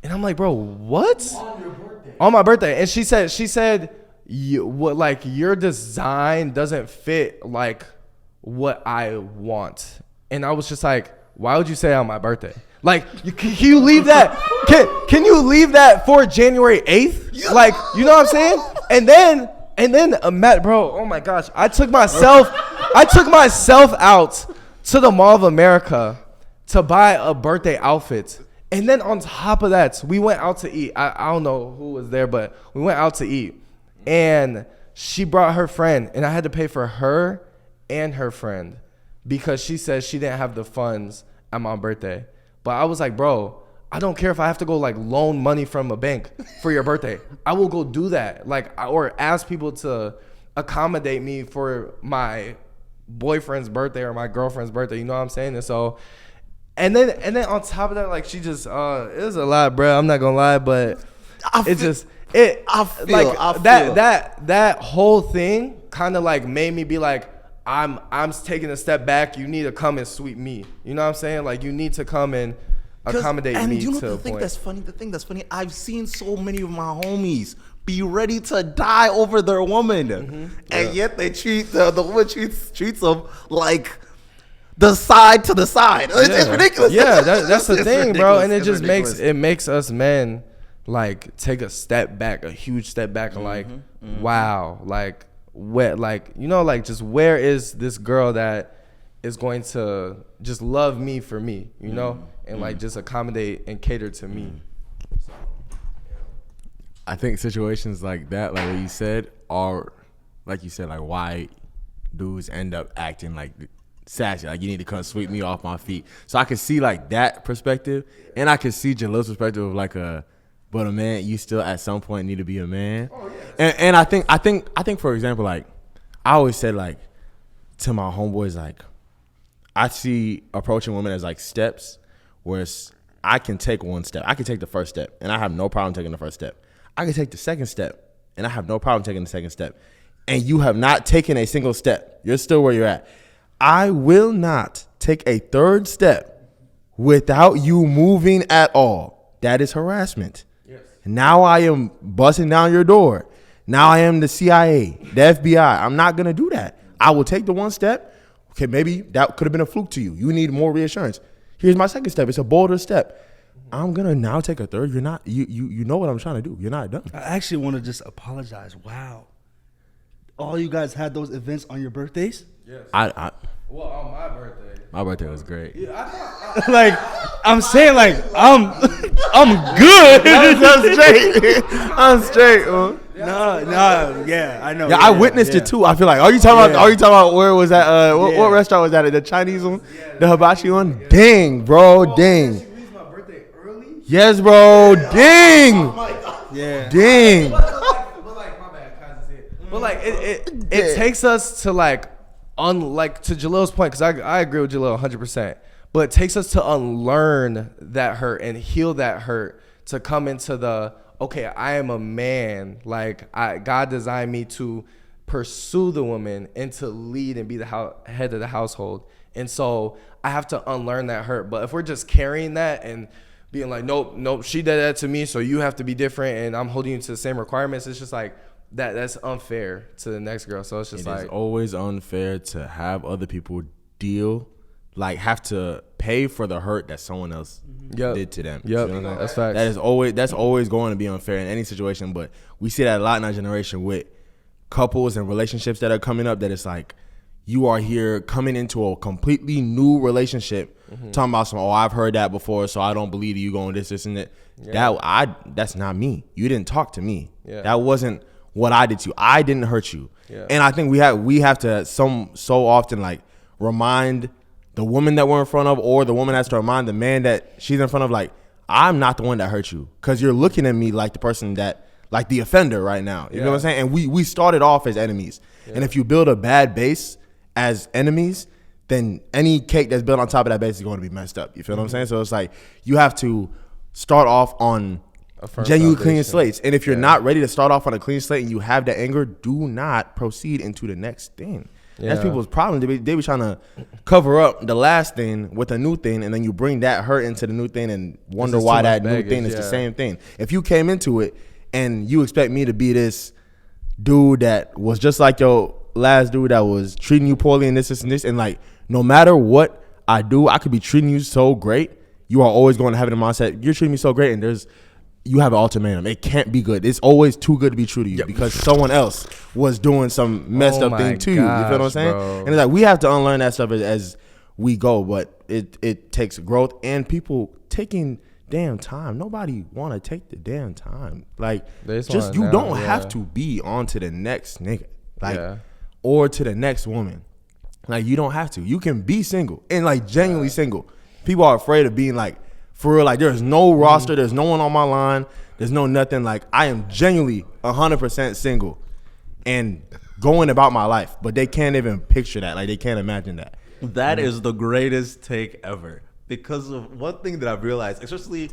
And I'm like, "Bro, what?" On your birthday. On my birthday. And she said your design doesn't fit like what I want. And I was just like, why would you say on my birthday? Like, can you leave that? Can you leave that for January 8th? Like, you know what I'm saying? And then Matt, bro, oh my gosh, I took myself out to the Mall of America to buy a birthday outfit. And then on top of that, we went out to eat. I don't know who was there, but we went out to eat. And she brought her friend, and I had to pay for her and her friend because she said she didn't have the funds at my birthday. But I was like, bro, I don't care if I have to go like loan money from a bank for your birthday. I will go do that. Like, or ask people to accommodate me for my boyfriend's birthday or my girlfriend's birthday. You know what I'm saying? And so, and then on top of that, like, she just, it was a lot, bro. I'm not gonna lie, but that whole thing kind of like made me be like, I'm taking a step back. You need to come and sweep me. You know what I'm saying? Like, you need to come and accommodate me you know to the a thing point. that's funny? The thing that's funny, I've seen so many of my homies be ready to die over their woman, and yet they treat the woman treats them like the side to the side. It's ridiculous. Yeah, that's the It's thing, bro. ridiculous. And it It's just ridiculous. makes us men like take a step back, a huge step back, and like, wow, like where, like, you know, like, just where is this girl that is going to just love me for me, you know, and like just accommodate and cater to me. So, I think situations like that, like what you said, are like you said, like why dudes end up acting like sassy, like you need to come sweep me off my feet. So I can see like that perspective, and I can see Jalil's perspective of like but a man, you still at some point need to be a man. Oh, yes. And I think for example, like I always said, like to my homeboys, like I see approaching women as like steps, where I can take one step. I can take the first step, and I have no problem taking the first step. I can take the second step, and I have no problem taking the second step. And you have not taken a single step. You're still where you're at. I will not take a third step without you moving at all. That is harassment. Yes. Now I am busting down your door. Now I am the CIA, the FBI. I'm not going to do that. I will take the one step. Okay, maybe that could have been a fluke to you. You need more reassurance. Here's my second step. It's a bolder step. I'm gonna now take a third. You're not. You know what I'm trying to do. You're not done. I actually want to just apologize. Wow, all you guys had those events on your birthdays? yes. I Well, on my birthday. my birthday was great. Yeah, Like, I'm saying, like, I'm good. I'm straight. I'm straight. No, yeah, I know. Yeah, I witnessed it too. I feel like. Are you talking about? Are you talking about where was that? What restaurant was that? The Chinese one, the hibachi one. Dang, bro. Dang. Yes, bro. Dang. Yeah. Dang. But like, my bad, Kaz is here. But like, it takes us to like, like to Jalil's point, because I agree with Jalil 100%. But it takes us to unlearn that hurt and heal that hurt to come into the, okay, I am a man. Like, God designed me to pursue the woman and to lead and be the head of the household. And so I have to unlearn that hurt. But if we're just carrying that and being like, nope, she did that to me, so you have to be different, and I'm holding you to the same requirements, it's just like, that's unfair to the next girl. So it's just It's always unfair to have other people have to pay for the hurt that someone else did to them. Yep, You know what I'm saying? that's facts. That's always going to be unfair in any situation. But we see that a lot in our generation with couples and relationships that are coming up. That it's like you are here coming into a completely new relationship, talking about I've heard that before, so I don't believe you going this and that. Yeah. That's not me. You didn't talk to me. Yeah. That wasn't what I did to you. I didn't hurt you. Yeah. And I think we have to so often like remind the woman that we're in front of, or the woman has to remind the man that she's in front of, like, I'm not the one that hurt you, because you're looking at me like the person that, like the offender right now. You know what I'm saying? And we started off as enemies. Yeah. And if you build a bad base as enemies, then any cake that's built on top of that base is going to be messed up. You feel what I'm saying? So it's like you have to start off on genuine clean slates. And if you're not ready to start off on a clean slate and you have that anger, do not proceed into the next thing. Yeah. That's people's problem. They be trying to cover up the last thing with a new thing, and then you bring that hurt into the new thing and wonder why that new thing is the same thing. If you came into it and you expect me to be this dude that was just like your last dude that was treating you poorly and this and this, and like no matter what I do, I could be treating you so great, you are always going to have it in mindset, you're treating me so great, and you have an ultimatum. It can't be good. It's always too good to be true to you because someone else was doing some messed up thing to you. You feel what I'm saying? Bro. And it's like we have to unlearn that stuff as we go, but it takes growth and people taking damn time. Nobody want to take the damn time. Like, just you don't have to be on to the next nigga, like, or to the next woman. Like, you don't have to. You can be single and like genuinely single. People are afraid of being like, for real, like there's no roster, there's no one on my line, there's no nothing. Like, I am genuinely 100% single and going about my life, but they can't even picture that. Like, they can't imagine that. That is the greatest take ever, because of one thing that I've realized, especially,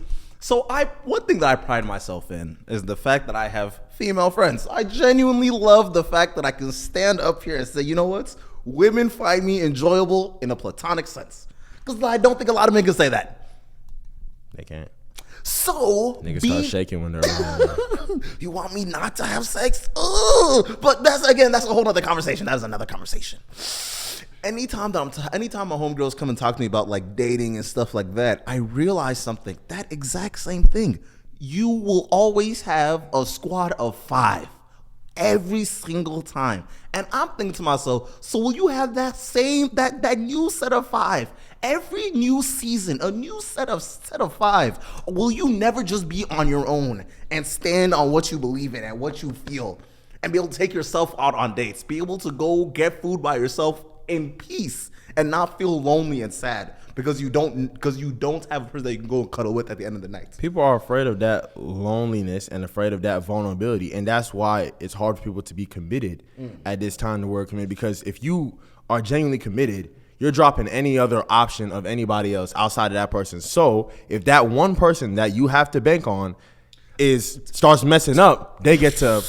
one thing that I pride myself in is the fact that I have female friends. I genuinely love the fact that I can stand up here and say, you know what? Women find me enjoyable in a platonic sense. Because I don't think a lot of men can say that. They can't. So niggas start shaking when they're around. You want me not to have sex? Ugh. But that's a whole other conversation. That is another conversation. Anytime my homegirls come and talk to me about like dating and stuff like that, I realize something. That exact same thing. You will always have a squad of 5, every single time. And I'm thinking to myself, so will you have that same, that new set of 5? Every new season, a new set of 5. Or will you never just be on your own and stand on what you believe in and what you feel and be able to take yourself out on dates, be able to go get food by yourself in peace and not feel lonely and sad because you don't have a person that you can go and cuddle with at the end of the night? People are afraid of that loneliness and afraid of that vulnerability. And that's why it's hard for people to be committed at this time in the word committed. Because if you are genuinely committed, you're dropping any other option of anybody else outside of that person. So if that one person that you have to bank on starts messing up, they get to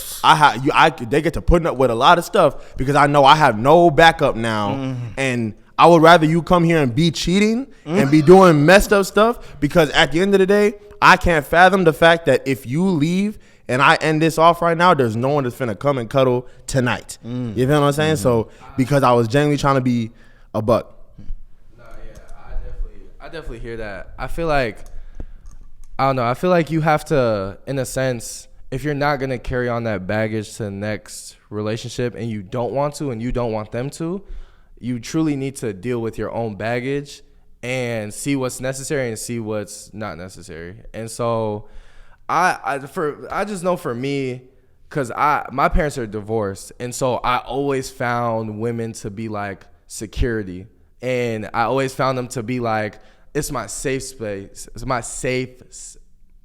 they get to putting up with a lot of stuff because I know I have no backup now, and I would rather you come here and be cheating and be doing messed up stuff, because at the end of the day, I can't fathom the fact that if you leave and I end this off right now, there's no one that's finna come and cuddle tonight. You feel what I'm saying? So because I was genuinely trying to be a buck. No, yeah, I definitely hear that. I feel like, I don't know, I feel like you have to, in a sense, if you're not going to carry on that baggage to the next relationship and you don't want to and you don't want them to, you truly need to deal with your own baggage and see what's necessary and see what's not necessary. And so I just know for me, because my parents are divorced, and so I always found women to be like security, and I always found them to be like, it's my safe space. It's my safe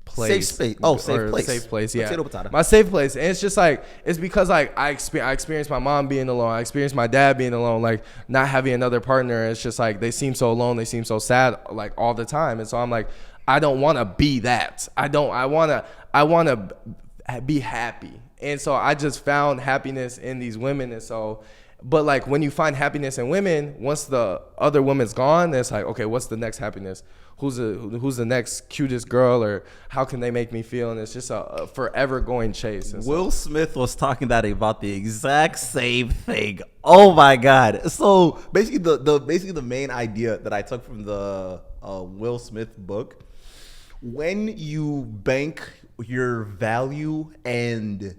place. Safe space. Oh, safe place. Safe place, yeah. Potato, potato. My safe place. And it's just like, it's because like I experienced my mom being alone. I experienced my dad being alone, like not having another partner. It's just like, they seem so alone. They seem so sad, like all the time. And so I'm like, I don't want to be that. I want to be happy. And so I just found happiness in these women. And so, but like when you find happiness in women, once the other woman's gone, it's like, okay, what's the next happiness? Who's the next cutest girl, or how can they make me feel? And it's just a forever going chase. And Will Smith was talking about the exact same thing. Oh my God! So basically, the main idea that I took from the Will Smith book, when you bank your value and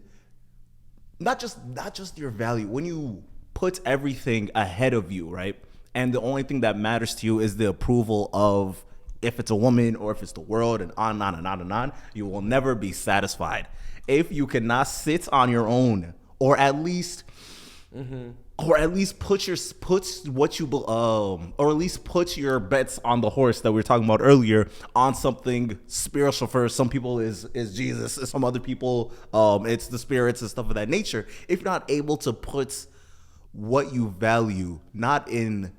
not just your value, when you put everything ahead of you, right? And the only thing that matters to you is the approval of, if it's a woman or if it's the world, and on and on and on and on, you will never be satisfied. If you cannot sit on your own, or at least put your bets on the horse that we were talking about earlier, on something spiritual first. Some people is Jesus, some other people it's the spirits and stuff of that nature. If you're not able to put what you value not in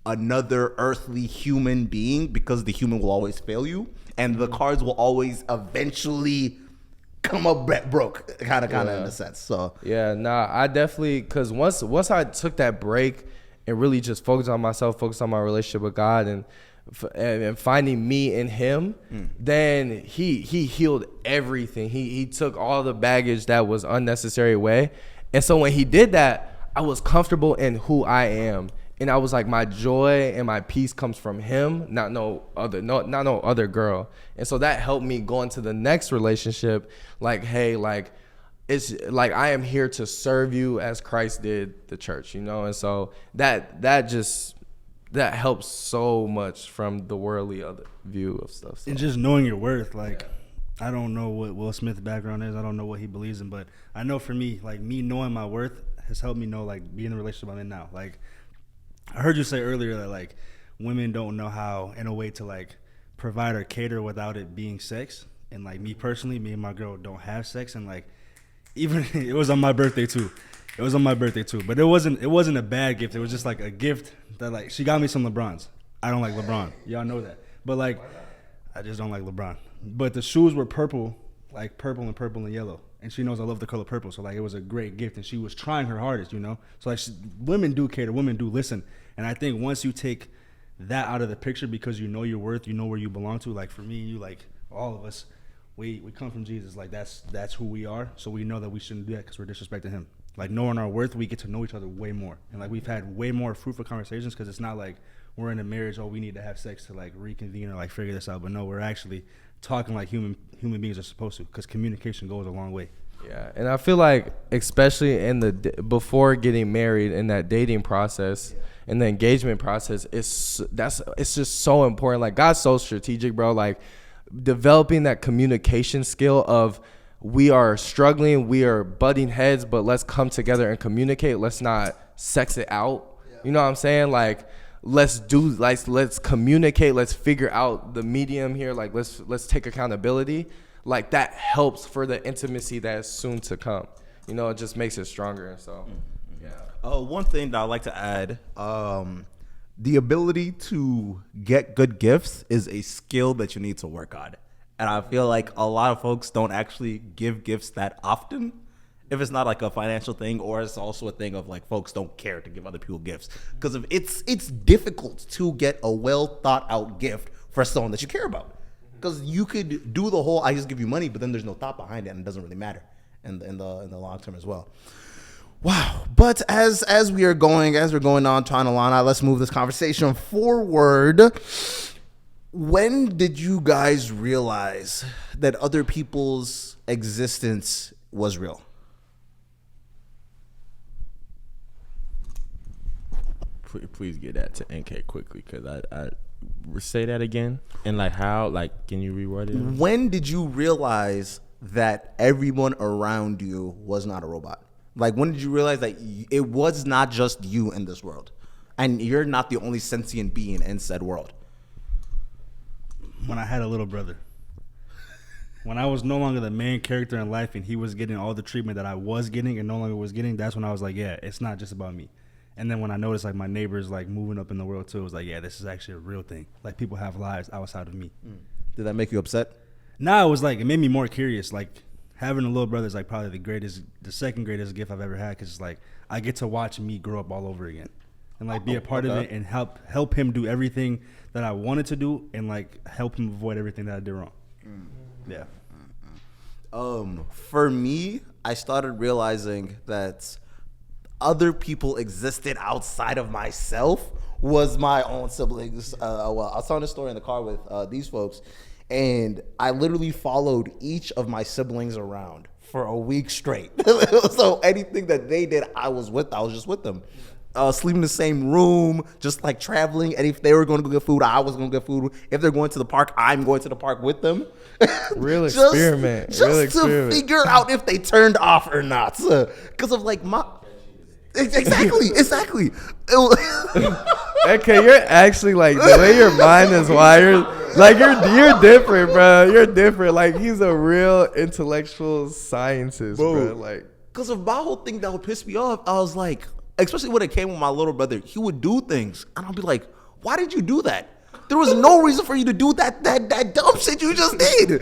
another earthly human being, because the human will always fail you and the cards will always eventually come up broke, kind of in a sense. So yeah, I definitely, because once I took that break and really just focused on myself, focused on my relationship with God, and finding me in Him, then he healed everything. He took all the baggage that was unnecessary away. And so when He did that, I was comfortable in who I am. And I was like, my joy and my peace comes from Him, not no other girl. And so that helped me go into the next relationship. Like, hey, like, it's like, I am here to serve you as Christ did the church, you know? And so that helps so much from the worldly other view of stuff. So. And just knowing your worth, like, I don't know what Will Smith's background is. I don't know what he believes in, but I know for me, like, me knowing my worth has helped me know, like, be in the relationship I'm in now. Like, I heard you say earlier that, like, women don't know how, in a way, to, like, provide or cater without it being sex. And, like, me personally, me and my girl don't have sex. And, like, even it was on my birthday too. But it wasn't a bad gift. It was just, like, a gift that, like, she got me some LeBrons. I don't like LeBron. Y'all know that. But, like, I just don't like LeBron. But the shoes were purple, like purple and yellow. And she knows I love the color purple. So, like, it was a great gift. And she was trying her hardest, you know? So, like, women do cater. Women do listen. And I think once you take that out of the picture, because you know your worth, you know where you belong to. Like, for me, you, like, all of us, we come from Jesus. Like, that's who we are. So we know that we shouldn't do that because we're disrespecting Him. Like, knowing our worth, we get to know each other way more. And, like, we've had way more fruitful conversations, because it's not like we're in a marriage, we need to have sex to, like, reconvene or, like, figure this out. But no, we're actually talking like human beings are supposed to, because communication goes a long way. Yeah, and I feel like especially in the before getting married, in that dating process, in the engagement process, it's just so important. Like God's so strategic, bro. Like developing that communication skill of we are struggling, we are butting heads, but let's come together and communicate. Let's not sex it out. You know what I'm saying? Like let's communicate. Let's figure out the medium here. Like let's take accountability. Like that helps for the intimacy that is soon to come. You know, it just makes it stronger. So, yeah. One thing that I'd like to add, the ability to get good gifts is a skill that you need to work on. And I feel like a lot of folks don't actually give gifts that often. If it's not like a financial thing, or it's also a thing of like folks don't care to give other people gifts. Because it's difficult to get a well thought out gift for someone that you care about. Because you could do the whole I just give you money, but then there's no thought behind it, and it doesn't really matter in the long term as well. Wow. But as we're going on, Lana, let's move this conversation forward. When did you guys realize that other people's existence was real? Please get that to NK quickly, because I say that again. And like how, like, can you reword it? When did you realize that everyone around you was not a robot? Like, when did you realize that it was not just you in this world, and you're not the only sentient being in said world? When I had a little brother. When I was no longer the main character in life and he was getting all the treatment that I was getting and no longer was getting, that's when I was like, yeah, it's not just about me. And then when I noticed like my neighbors like moving up in the world too, it was like, yeah, this is actually a real thing. Like people have lives outside of me. Did that make you upset? Nah, it was like, it made me more curious. Like having a little brother is like probably the second greatest gift I've ever had, because it's like I get to watch me grow up all over again and like be a part of it and help him do everything that I wanted to do and like help him avoid everything that I did wrong. Yeah. For me, I started realizing that other people existed outside of myself was my own siblings. Well, I was telling a story in the car with these folks, and I literally followed each of my siblings around for a week straight. So anything that they did, I was just with them. Sleeping in the same room, just like traveling. And if they were going to go get food, I was going to get food. If they're going to the park, I'm going to the park with them. Real experiment. Just to figure out if they turned off or not. Because of like my... Exactly. Okay, you're actually like, the way your mind is wired, like you're different, bro. You're different. Like he's a real intellectual scientist, bro. Like, because of my whole thing that would piss me off, I was like, especially when it came with my little brother, he would do things, and I'll be like, why did you do that? There was no reason for you to do that dumb shit you just did.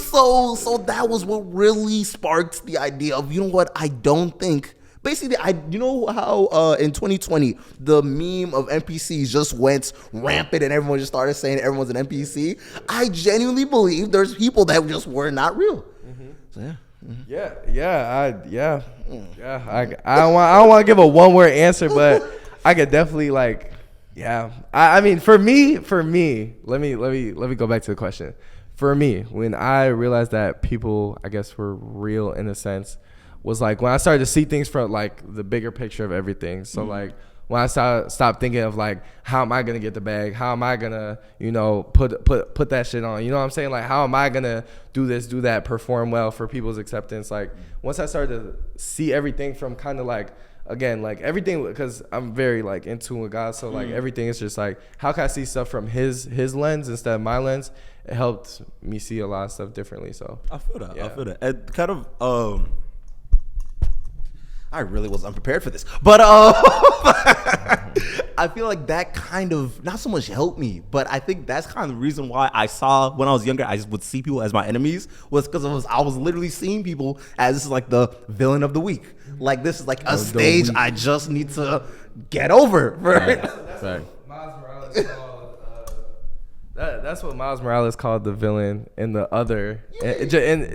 So that was what really sparked the idea of, you know what, I don't think, basically, you know how in 2020, the meme of NPCs just went rampant and everyone just started saying everyone's an NPC? I genuinely believe there's people that just were not real. So yeah. I don't want to give a one-word answer, but I could definitely like, yeah. I mean, for me, let me go back to the question. For me, when I realized that people, I guess, were real in a sense, was like when I started to see things from like the bigger picture of everything. So like when I stopped thinking of like, how am I gonna get the bag? How am I gonna, you know, put that shit on? You know what I'm saying? Like, how am I gonna do this, do that, perform well for people's acceptance? Like once I started to see everything from kind of like, again, like everything, because I'm very like in tune with God, so like everything is just like, how can I see stuff from his lens instead of my lens? It helped me see a lot of stuff differently. So I feel that. And kind of I really was unprepared for this, but I feel like that kind of not so much helped me, but I think that's kind of the reason why I saw when I was younger, I just would see people as my enemies, was because I was literally seeing people as this is like the villain of the week. Like this is like a stage I just need to get over. Right? That's what Miles Morales called the villain in the other, and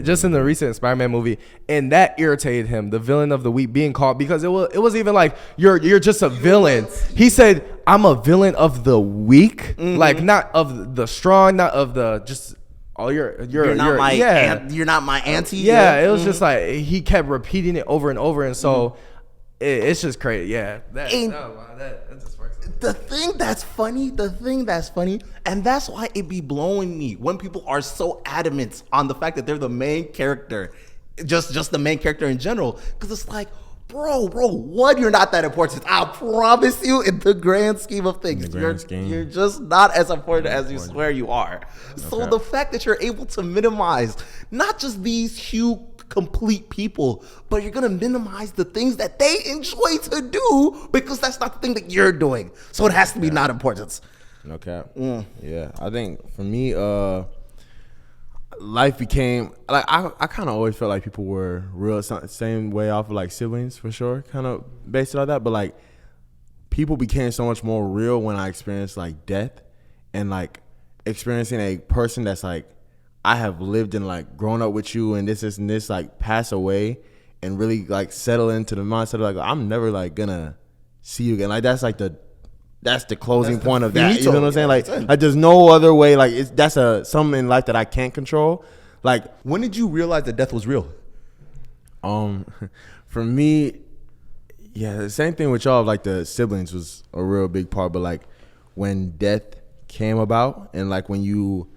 just in the recent Spider-Man movie, and that irritated him. The villain of the week being called, because it was even like you're just a villain. He said, "I'm a villain of the weak," like not of the strong, not of the just oh, you're not my yeah. you're not my auntie. Yeah, it was just like he kept repeating it over and over, and so it's just crazy. Yeah, that just works. The thing that's funny, and that's why it be blowing me when people are so adamant on the fact that they're the main character, just the main character in general, because it's like, bro, one, you're not that important. I promise you, in the grand scheme of things, you're just not as important as you swear you are. So the fact that you're able to minimize not just these huge complete people, but you're gonna minimize the things that they enjoy to do because that's not the thing that you're doing. So it has to be not important. No cap. Yeah, I think for me, life became like I kind of always felt like people were real same way off of like siblings for sure, kind of based on that. But like people became so much more real when I experienced like death and like experiencing a person that's like I have lived and like grown up with you and this like pass away and really like settle into the mindset of like I'm never like gonna see you again. Like that's the closing point of that. You know what I'm saying? Like there's no other way. Like that's something in life that I can't control. Like when did you realize that death was real? For me, yeah, the same thing with y'all. Like the siblings was a real big part, but like when death came about and like when you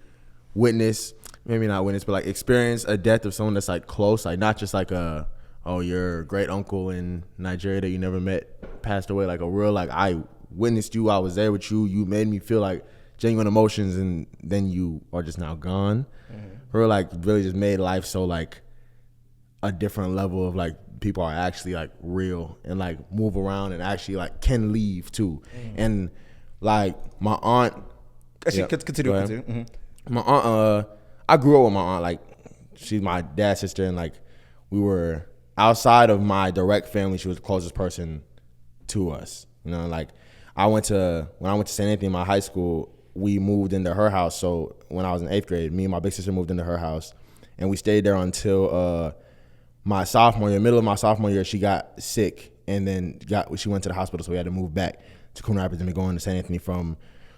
witness, maybe not witness, but like experience a death of someone that's like close, like not just like your great uncle in Nigeria that you never met passed away, like a real like I witnessed you, I was there with you, you made me feel like genuine emotions, and then you are just now gone. Real like really just made life so like a different level of like people are actually like real and like move around and actually like can leave too. And like my aunt, continue. My aunt, I grew up with my aunt, like she's my dad's sister, and like we were outside of my direct family, she was the closest person to us. You know, like when I went to St. Anthony in my high school, we moved into her house. So when I was in 8th grade, me and my big sister moved into her house, and we stayed there until my sophomore year. Middle of my sophomore year, she got sick, and then she went to the hospital, so we had to move back to Coon Rapids and be going to St. Anthony from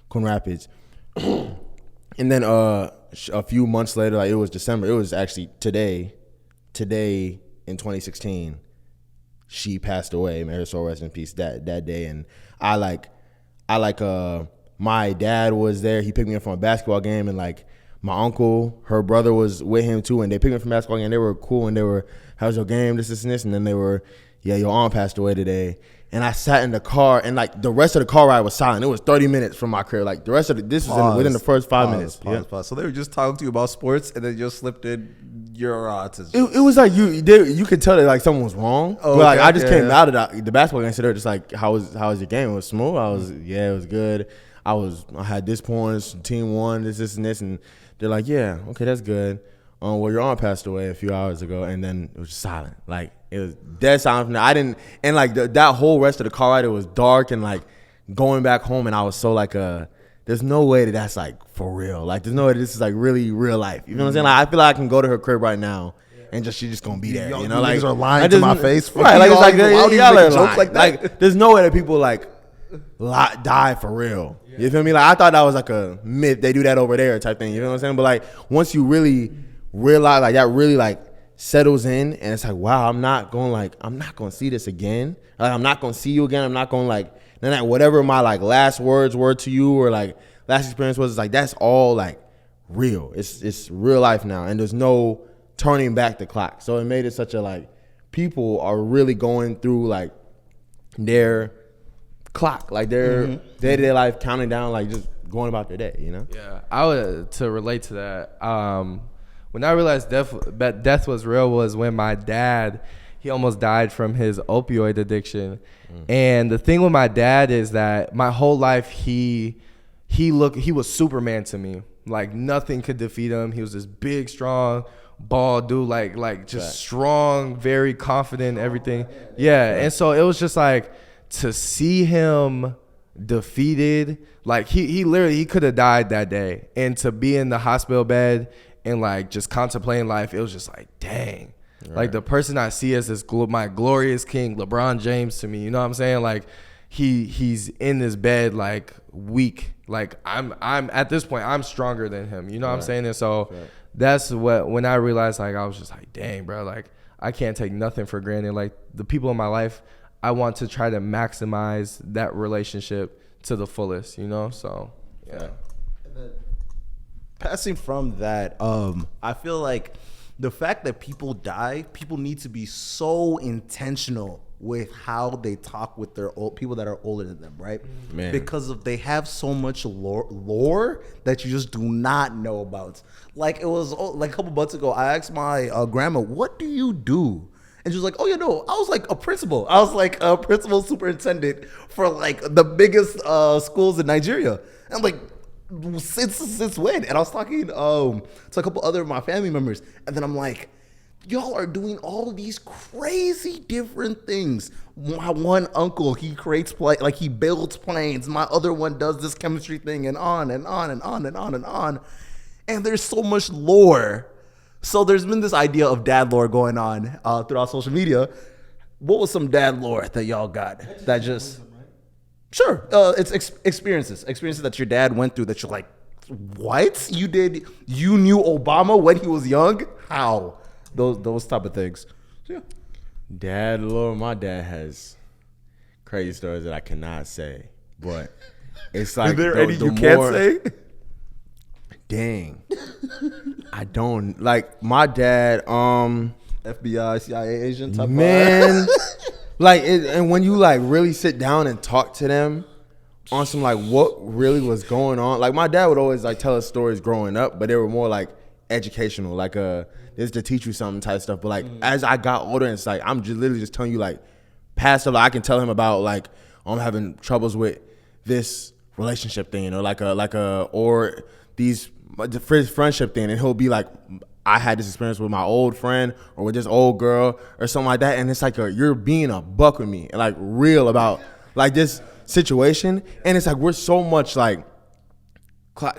Coon Rapids. And then a few months later, like it was December, it was actually today in 2016, she passed away. May her soul rest in peace that day. And I my dad was there. He picked me up from a basketball game, and like my uncle, her brother was with him too, and they picked me up from a basketball game. They were cool, and they were, how's your game, this, and this, and then they were, yeah, your aunt passed away today. And I sat in the car, and like the rest of the car ride was silent. It was 30 minutes from my crib. Like the rest of this was within the first 5 minutes. Pause. So they were just talking to you about sports, and then just slipped in your autism. It was like you could tell that like something was wrong. Oh, but like okay, I just came out of the basketball game, so they're just like, how was your game? It was smooth. It was good. I had this points, team won, this, and this, and they're like, yeah, okay, that's good. Well, your aunt passed away a few hours ago, and then it was just silent. Like it was dead silent from there. I didn't, and like that whole rest of the car ride, it was dark, and like going back home, and I was so like there's no way that's like for real. Like there's no way this is like really real life. You know what I'm saying? Like I feel like I can go to her crib right now, and she's just gonna be there. You know, like are lying to my face. Right? Like it's like y'all are joke like that. Like there's no way that people like die for real. You feel me? Like I thought that was like a myth. They do that over there type thing. You know what I'm saying? But like once you really realize, like that really like settles in, and it's like, wow, I'm not gonna see this again. Like I'm not gonna see you again. I'm not gonna like then like whatever my like last words were to you or like last experience was, it's like that's all like real. It's real life now, and there's no turning back the clock. So it made it such a like people are really going through like their clock, like their day-to-day life, counting down, like just going about their day, you know? Yeah, I would, to relate to that, when I realized death was real was when my dad, he almost died from his opioid addiction. And the thing with my dad is that my whole life he was Superman to me. Like nothing could defeat him. He was this big, strong, bald dude, like just strong, very confident, everything. Yeah, and so it was just like to see him defeated, like he could have died that day, and to be in the hospital bed and like just contemplating life, it was just like, dang. Right. Like the person I see as this my glorious king, LeBron James to me, you know what I'm saying? Like he's in this bed like weak. Like I'm at this point I'm stronger than him. You know what I'm saying? And so that's when I realized, like, I was just like, dang, bro, like I can't take nothing for granted. Like the people in my life, I want to try to maximize that relationship to the fullest, you know? So yeah. And then passing from that, I feel like the fact that people die, people need to be so intentional with how they talk with their people that are older than them, right? Man. Because they have so much lore that you just do not know about. Like, it was like a couple months ago, I asked my grandma, what do you do? And she was like, oh, you know, I was like a principal. I was like a principal superintendent for like the biggest schools in Nigeria. And I'm like, since when? And I was talking to a couple other of my family members. And then I'm like, y'all are doing all these crazy different things. My one uncle, he creates like he builds planes. My other one does this chemistry thing, and on and on and on and on and on. And there's so much lore. So there's been this idea of dad lore going on throughout social media. What was some dad lore that y'all got that just... Sure, it's experiences that your dad went through that you're like, what? You knew Obama when he was young? How? Those type of things. So, yeah. Dad, Lord, my dad has crazy stories that I cannot say, but it's like, Is there any you can't say? Dang, I don't like my dad. FBI, CIA agent type Man, like, and when you like really sit down and talk to them on some like what really was going on, like my dad would always like tell us stories growing up, but they were more like educational, like this to teach you something type stuff. But like as I got older, it's like I'm just literally just telling you like past stuff. Like, I can tell him about like I'm having troubles with this relationship thing, or these friendship thing, and he'll be like, I had this experience with my old friend or with this old girl or something like that, and it's like you're being a buck with me and like real about like this situation, and it's like we're so much like,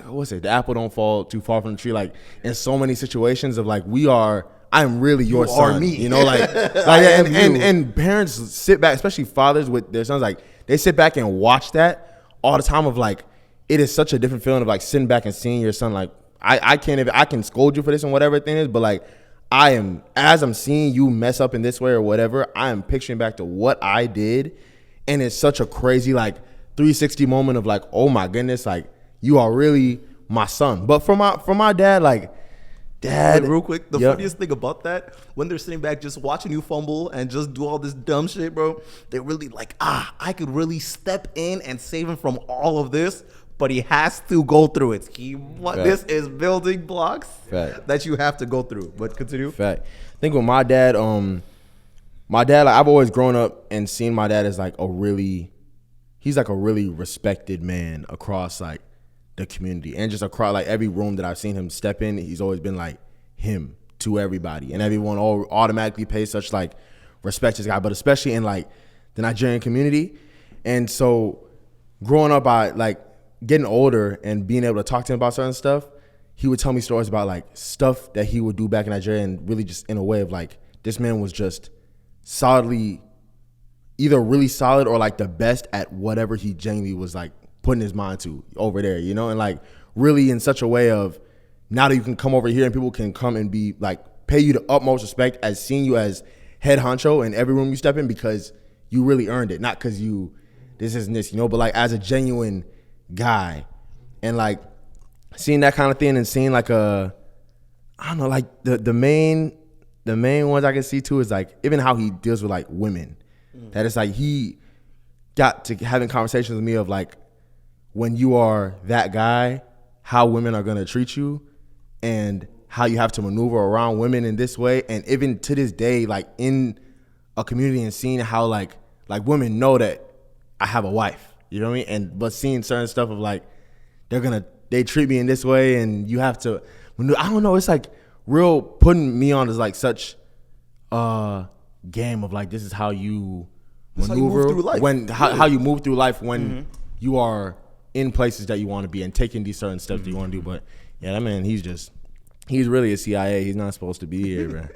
what's it? The apple don't fall too far from the tree. Like in so many situations of like I'm really your son. Are me. You know, like and parents sit back, especially fathers with their sons, like they sit back and watch that all the time. Of like, it is such a different feeling of like sitting back and seeing your son. Like I can scold you for this and whatever thing is, but like as I'm seeing you mess up in this way or whatever, I am picturing back to what I did, and it's such a crazy like 360 moment of like, oh my goodness, like you are really my son. But for my dad, like dad, real quick, the funniest thing about that, when they're sitting back just watching you fumble and just do all this dumb shit, bro, they're really like, I could really step in and save him from all of this, but he has to go through it. This is building blocks that you have to go through. But continue. Fact. I think with my dad, like, I've always grown up and seen my dad as like he's like a really respected man across like the community, and just across like every room that I've seen him step in, he's always been like him to everybody, and everyone automatically pays such like respect to this guy, but especially in like the Nigerian community. And so growing up, I like getting older and being able to talk to him about certain stuff, he would tell me stories about like stuff that he would do back in Nigeria, and really just in a way of like, this man was just solidly either really solid or like the best at whatever he genuinely was like putting his mind to over there, you know? And like really in such a way of, now that you can come over here and people can come and be like, pay you the utmost respect as seeing you as head honcho in every room you step in, because you really earned it. Not because this isn't this, you know, but like as a genuine guy. And like seeing that kind of thing, and seeing like I don't know, like the main ones I can see too is like even how he deals with like women. That it's like he got to having conversations with me of like, when you are that guy, how women are gonna treat you and how you have to maneuver around women in this way. And even to this day, like in a community, and seeing how like women know that I have a wife, you know what I mean? But seeing certain stuff of like, they treat me in this way, and you have to, I don't know, it's like real putting me on as like such a game of like, this is how you maneuver, how you move through life. How you move through life when you are in places that you want to be and taking these certain steps that you want to do. But yeah, that man, he's really a CIA. He's not supposed to be here, man.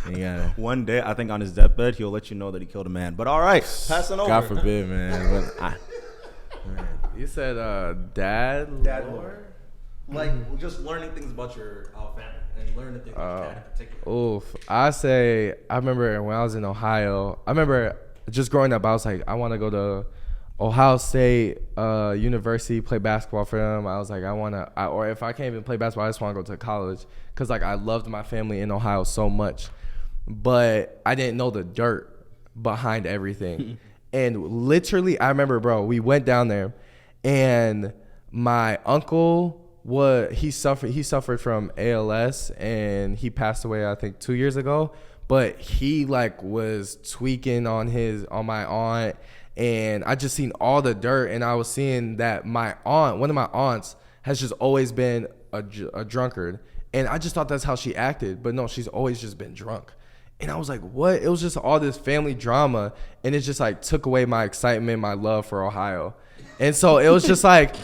Yeah. One day, I think on his deathbed, he'll let you know that he killed a man. But all right, passing over. God forbid, man. Man. You said dad lore? Like just learning things about your family and learning things about your dad in particular. Oof. I remember when I was in Ohio, I remember just growing up, I was like, I want to go to Ohio State University, play basketball for them. I was like, or if I can't even play basketball, I just want to go to college. Because like I loved my family in Ohio so much. But I didn't know the dirt behind everything. And literally, I remember, bro, we went down there and my uncle, he suffered from ALS and he passed away, I think 2 years ago. But he like was tweaking on my aunt, and I just seen all the dirt, and I was seeing that one of my aunts has just always been a drunkard, and I just thought that's how she acted, but no, she's always just been drunk. And I was like, what? It was just all this family drama, and it just like took away my excitement, my love for Ohio. And so it was just like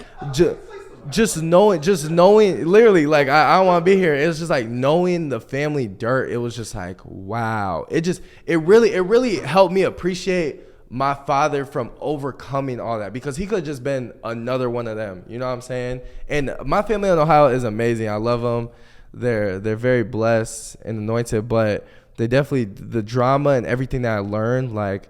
just knowing, literally, like I don't want to be here. It was just like knowing the family dirt. It was just like, wow. It really helped me appreciate my father from overcoming all that, because he could have just been another one of them. You know what I'm saying? And my family in Ohio is amazing. I love them. They're very blessed and anointed, but they definitely, the drama and everything that I learned, like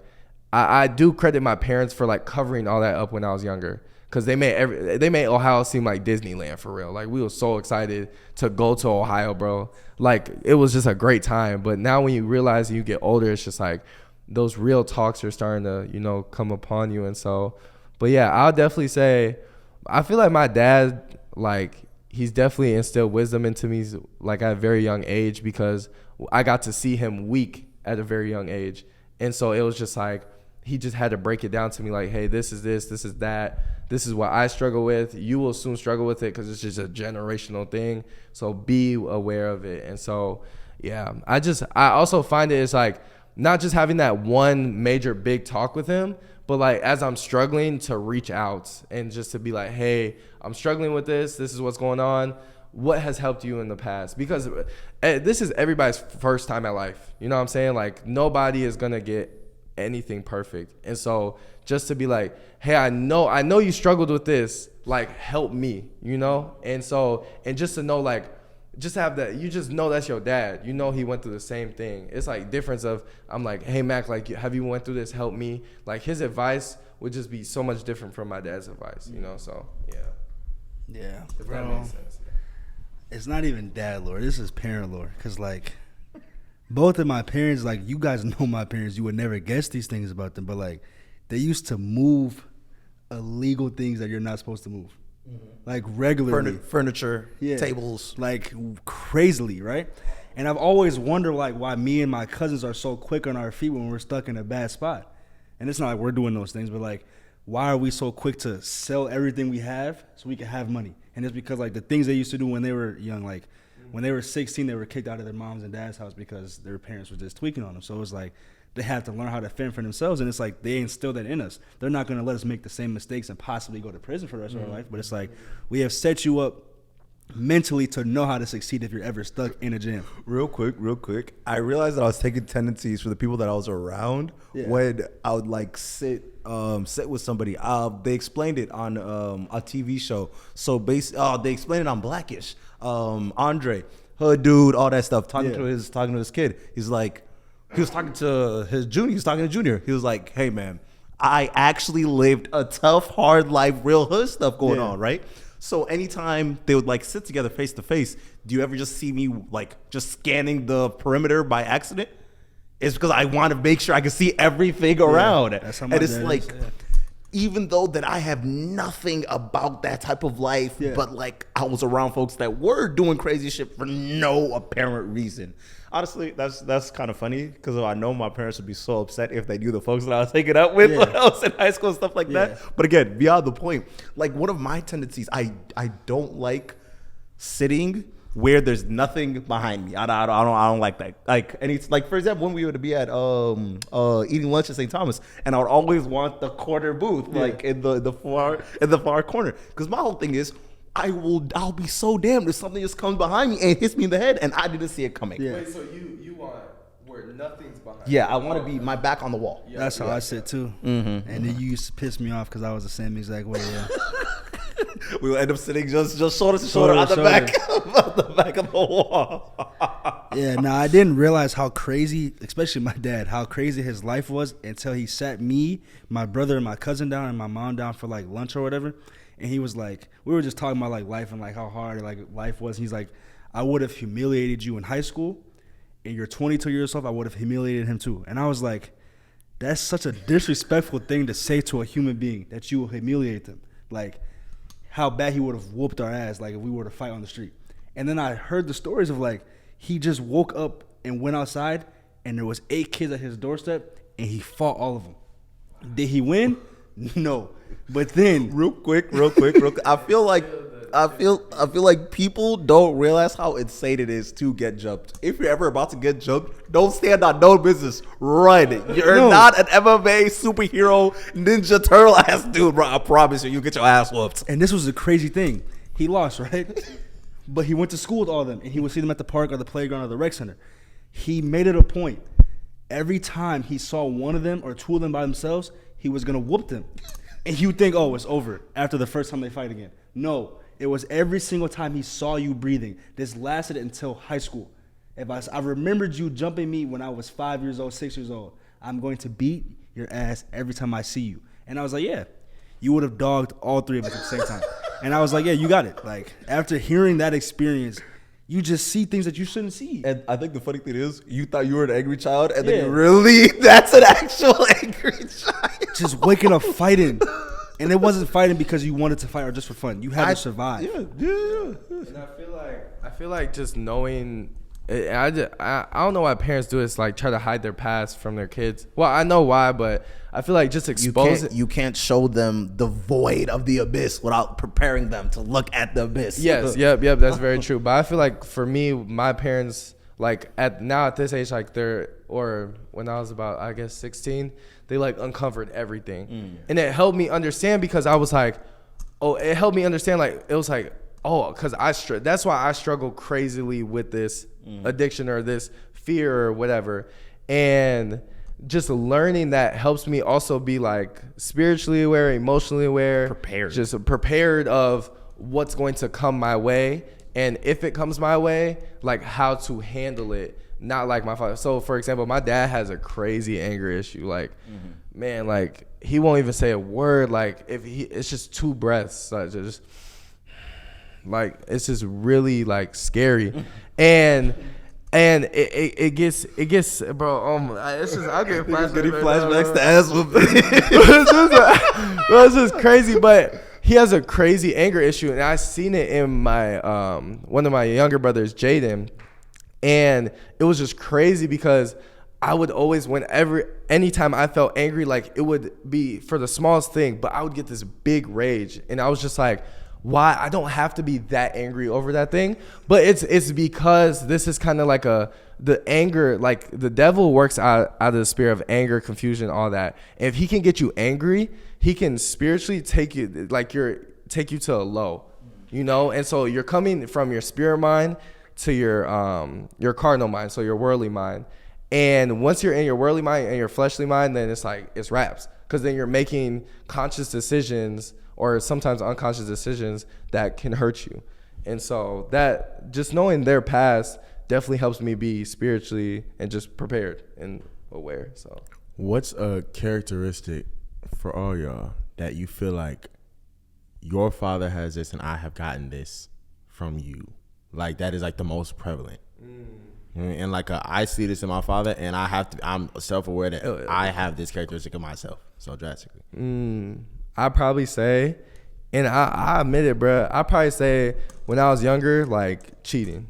I do credit my parents for like covering all that up when I was younger. Because they made Ohio seem like Disneyland for real. Like we were so excited to go to Ohio, bro. Like it was just a great time. But now when you realize and you get older, it's just like those real talks are starting to, come upon you. And so, but yeah, I'll definitely say, I feel like my dad, like he's definitely instilled wisdom into me like at a very young age, because I got to see him weak at a very young age. And so it was just like, he just had to break it down to me like, hey, this is that. This is what I struggle with. You will soon struggle with it because it's just a generational thing. So be aware of it. And so, yeah, I also find it's like not just having that one major big talk with him, but like as I'm struggling to reach out and just to be like, hey, I'm struggling with this. This is what's going on. What has helped you in the past? Because this is everybody's first time at life. You know what I'm saying? Like nobody is going to get anything perfect. And so just to be like, hey, I know you struggled with this, like help me, and so, and just to know, like, just have that, you just know that's your dad, he went through the same thing. It's like difference of, I'm like, hey Mac, like, have you went through this, help me. Like his advice would just be so much different from my dad's advice, so yeah, if bro, that makes sense. it's not even dad lore, this is parent lore, because like both of my parents, like you guys know my parents, you would never guess these things about them, but like they used to move illegal things that you're not supposed to move, like regularly. Furniture, tables, like crazily, right? And I've always wondered like why me and my cousins are so quick on our feet when we're stuck in a bad spot. And it's not like we're doing those things, but like why are we so quick to sell everything we have so we can have money? And it's because like the things they used to do when they were young, like when they were 16, they were kicked out of their mom's and dad's house because their parents were just tweaking on them. So it was like they have to learn how to fend for themselves, and it's like they instill that in us. They're not going to let us make the same mistakes and possibly go to prison for the rest of our life, but it's like we have set you up mentally to know how to succeed if you're ever stuck in a jam. Real quick, I realized that I was taking tendencies for the people that I was around when I would like sit with somebody. They explained it on a TV show. So they explained it on Blackish. Andre, hood dude, all that stuff, talking to his kid. He's like, he was talking to his junior. He was talking to Junior. He was like, hey man, I actually lived a tough, hard life, real hood stuff going on, right? So anytime they would like sit together face to face, do you ever just see me like just scanning the perimeter by accident? It's because I want to make sure I can see everything around. That's how my and it's dad is, like, even though that I have nothing about that type of life, but like I was around folks that were doing crazy shit for no apparent reason. Honestly, that's kind of funny because I know my parents would be so upset if they knew the folks that I was hanging out with when I was in high school and stuff like that. But again, beyond the point, like one of my tendencies, I don't like sitting where there's nothing behind me. I don't like that. Like, and it's like, for example, when we would be at eating lunch at St. Thomas, and I would always want the corner booth, like in the far corner, because my whole thing is, I'll be so damned if something just comes behind me and hits me in the head and I didn't see it coming. Wait, so you want where nothing's behind. Yeah, I want to be my back on the wall. That's how I sit too. And then you used to piss me off because I was the same exact way. Yeah. We will end up sitting just shoulder to shoulder on the back, on the back of the wall. Yeah, no, I didn't realize how crazy, especially my dad, how crazy his life was until he sat me, my brother, and my cousin down, and my mom down for like lunch or whatever. And he was like, we were just talking about like life and like how hard like life was. He's like, I would have humiliated you in high school, and you're 22 years old. I would have humiliated him too. And I was like, that's such a disrespectful thing to say to a human being, that you will humiliate them. Like, how bad he would have whooped our ass, like if we were to fight on the street. And then I heard the stories of like, he just woke up and went outside, and there was 8 kids at his doorstep, and he fought all of them. Did he win? No. But then real quick. I feel like people don't realize how insane it is to get jumped. If you're ever about to get jumped, don't stand on no business. Run. You're not an MMA superhero ninja turtle ass dude, bro. I promise you get your ass whooped. And this was the crazy thing. He lost, right? But he went to school with all of them, and he would see them at the park or the playground or the rec center. He made it a point. Every time he saw one of them or 2 of them by themselves, he was going to whoop them. And you would think, oh, it's over after the first time they fight again. No, it was every single time he saw you breathing. This lasted until high school. If I remembered you jumping me when I was 5 years old, 6 years old, I'm going to beat your ass every time I see you. And I was like, yeah, you would have dogged all 3 of us at the same time. And I was like, yeah, you got it. Like, after hearing that experience, you just see things that you shouldn't see. And I think the funny thing is, you thought you were an angry child, and then you really, that's an actual angry child. Just waking up fighting. And it wasn't fighting because you wanted to fight or just for fun. You had to survive. Yeah. And I feel like just knowing, I don't know why parents do this, like try to hide their past from their kids. Well, I know why, but I feel like just expose it. You can't show them the void of the abyss without preparing them to look at the abyss. Yes, yep, that's very true. But I feel like for me, my parents, like at this age, like or when I was about, I guess 16, they like uncovered everything. And it helped me understand, because I was like, it helped me understand, like, it was like, because that's why I struggle crazily with this addiction or this fear or whatever. And just learning that helps me also be like spiritually aware, emotionally aware, just prepared of what's going to come my way. And if it comes my way, like how to handle it. Not like my father. So for example, my dad has a crazy anger issue. Like, man, like he won't even say a word. Like it's just 2 breaths. Like, just like, it's just really like scary. And it gets bro. It's just, I get flashbacks to ass whooping. It's just crazy. But he has a crazy anger issue, and I seen it in my one of my younger brothers, Jaden. And it was just crazy because I would always, anytime I felt angry, like it would be for the smallest thing, but I would get this big rage. And I was just like, why? I don't have to be that angry over that thing. But it's because this is kind of like the anger, like the devil works out of the spirit of anger, confusion, all that. And if he can get you angry, he can spiritually take you to a low, you know? And so you're coming from your spirit mind to your cardinal mind, so your worldly mind. And once you're in your worldly mind and your fleshly mind, then it's like, it's wraps. Because then you're making conscious decisions, or sometimes unconscious decisions, that can hurt you. And so that, just knowing their past definitely helps me be spiritually and just prepared and aware. So what's a characteristic for all y'all that you feel like your father has this and I have gotten this from you? Like, that is like the most prevalent. And like I see this in my father, and I'm self-aware that I have this characteristic of myself so drastically. I probably say, and I admit it, bro, I probably say when I was younger, like cheating,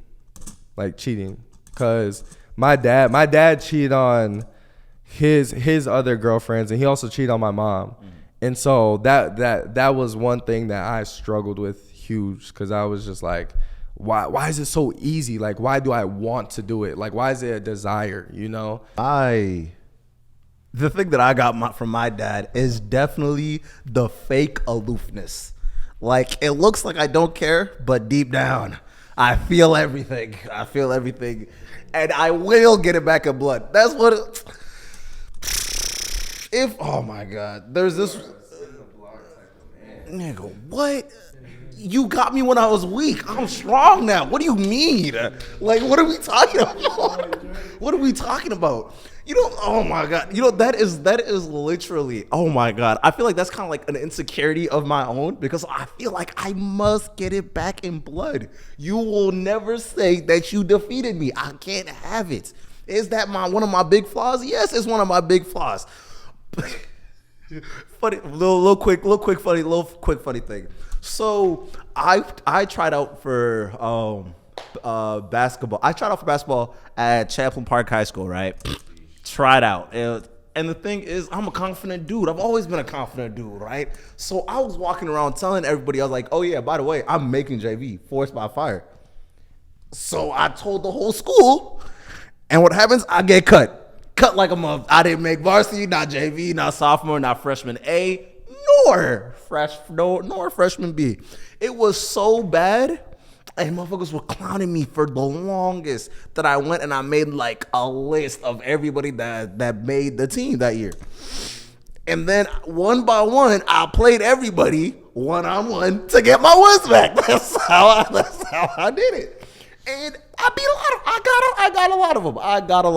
because my dad cheated on his other girlfriends, and he also cheated on my mom. And so that was one thing that I struggled with huge, because I was just like, why is it so easy? Like, why do I want to do it? Like, why is it a desire, you know? The thing that I got from my dad is definitely the fake aloofness. Like, it looks like I don't care, but deep down, I feel everything. I feel everything. And I will get it back in blood. That's what oh my God. There's this nigga, what? You got me when I was weak. I'm strong now. What do you mean? Like, what are we talking about? What are we talking about? You know, oh my God. You know, that is literally, oh my God. I feel like that's kind of like an insecurity of my own because I feel like I must get it back in blood. You will never say that you defeated me. I can't have it. Is that one of my big flaws? Yes, it's one of my big flaws. Funny, little quick funny thing. So I tried out for basketball. I tried out for basketball at Chaplin Park High School, right? Tried out. And the thing is, I'm a confident dude. I've always been a confident dude, right? So I was walking around telling everybody, I was like, oh yeah, by the way, I'm making JV, Forced by Fire. So I told the whole school, and what happens? I get cut. Cut like a month. I didn't make varsity, not JV, not sophomore, not freshman A, nor freshman B. It was so bad, and motherfuckers were clowning me for the longest that I went and I made like a list of everybody that made the team that year. And then one by one, I played everybody one-on-one to get my wins back. That's how I did it. And I beat a lot of I got a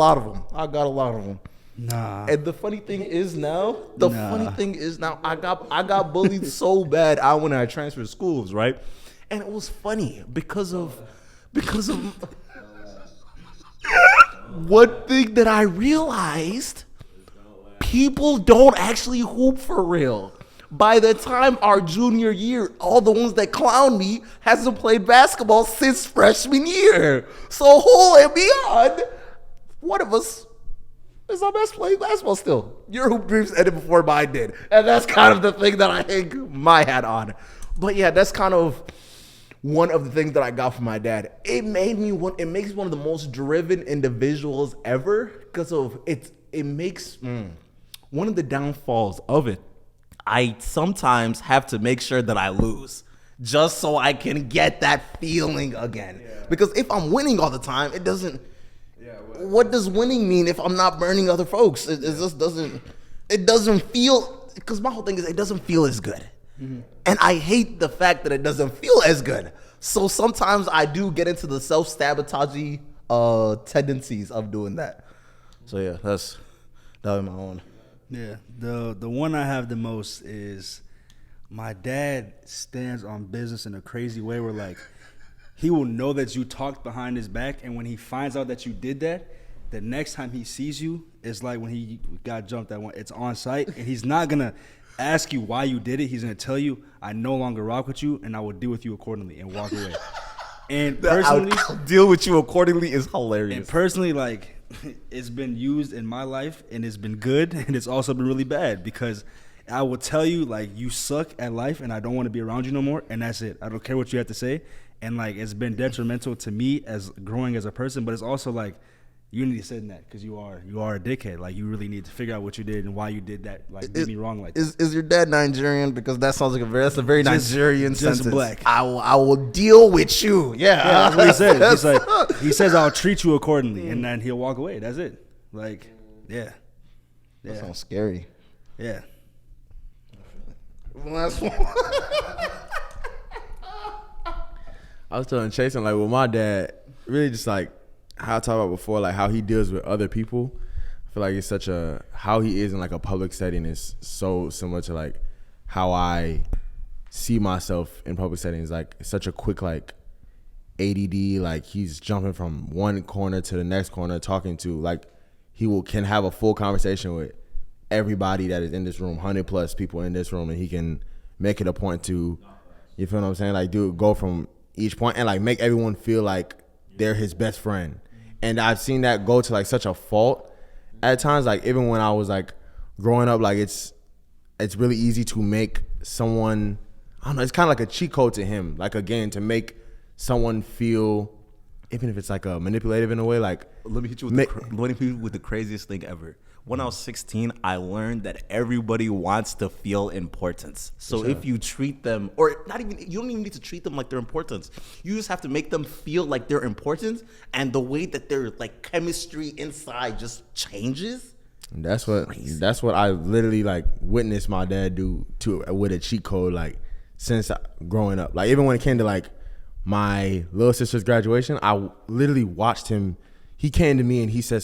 lot of them. Nah. And the funny thing is now, I got bullied so bad when I transferred schools, right? And it was funny because of one thing that I realized, people don't actually hoop for real. By the time our junior year, all the ones that clown me hasn't played basketball since freshman year. So whole and beyond, one of us is our best playing basketball still. Your hoop dreams ended before mine did. And that's kind of the thing that I hang my hat on. But yeah, that's kind of one of the things that I got from my dad. It makes me one of the most driven individuals ever because of it makes one of the downfalls of it. I sometimes have to make sure that I lose just so I can get that feeling again. Yeah. Because if I'm winning all the time, it doesn't. Yeah, what does winning mean if I'm not burning other folks? It just doesn't. It doesn't feel. Because my whole thing is it doesn't feel as good, and I hate the fact that it doesn't feel as good. So sometimes I do get into the self-sabotagey tendencies of doing that. So yeah, that was my own. Yeah, the one I have the most is my dad stands on business in a crazy way where like he will know that you talked behind his back, and when he finds out that you did that, the next time he sees you is like when he got jumped that one. It's on site, and he's not gonna ask you why you did it. He's gonna tell you, "I no longer rock with you, and I will deal with you accordingly," and walk away. And personally, I'll deal with you accordingly is hilarious. And personally, like. It's been used in my life and it's been good, and it's also been really bad because I will tell you like you suck at life and I don't want to be around you no more, and that's it. I don't care what you have to say, and like it's been detrimental to me as growing as a person, but it's also like you need to sit in that because you are a dickhead. Like you really need to figure out what you did and why you did that. Like did me wrong like that. Is your dad Nigerian? Because that sounds like a very Nigerian sentence. Just black. I will deal with you. Yeah, that's what he says. He's like he says I'll treat you accordingly, and then he'll walk away. That's it. Like yeah. That sounds scary. Yeah. Last one. I was telling Chasen like with my dad, really just like how I talked about before, like how he deals with other people. I feel like it's such how he is in like a public setting is so similar to like how I see myself in public settings. Like it's such a quick like ADD, like he's jumping from one corner to the next corner, talking to like can have a full conversation with everybody that is in this room, 100 plus people in this room, and he can make it a point to, you feel what I'm saying? Like go from each point and like make everyone feel like they're his best friend. And I've seen that go to like such a fault at times. Like even when I was like growing up, like it's really easy to make someone, I don't know, it's kind of like a cheat code to him, like a game to make someone feel, even if it's like a manipulative in a way, like let me hit you with the craziest thing ever. when I was 16, I learned that everybody wants to feel importance. So if you treat them, or not even, you don't even need to treat them like they're important. You just have to make them feel like they're important, and the way that their like chemistry inside just changes. That's what I literally like witnessed my dad do with a cheat code like since growing up. Like even when it came to like my little sister's graduation, I literally watched him. He came to me and he said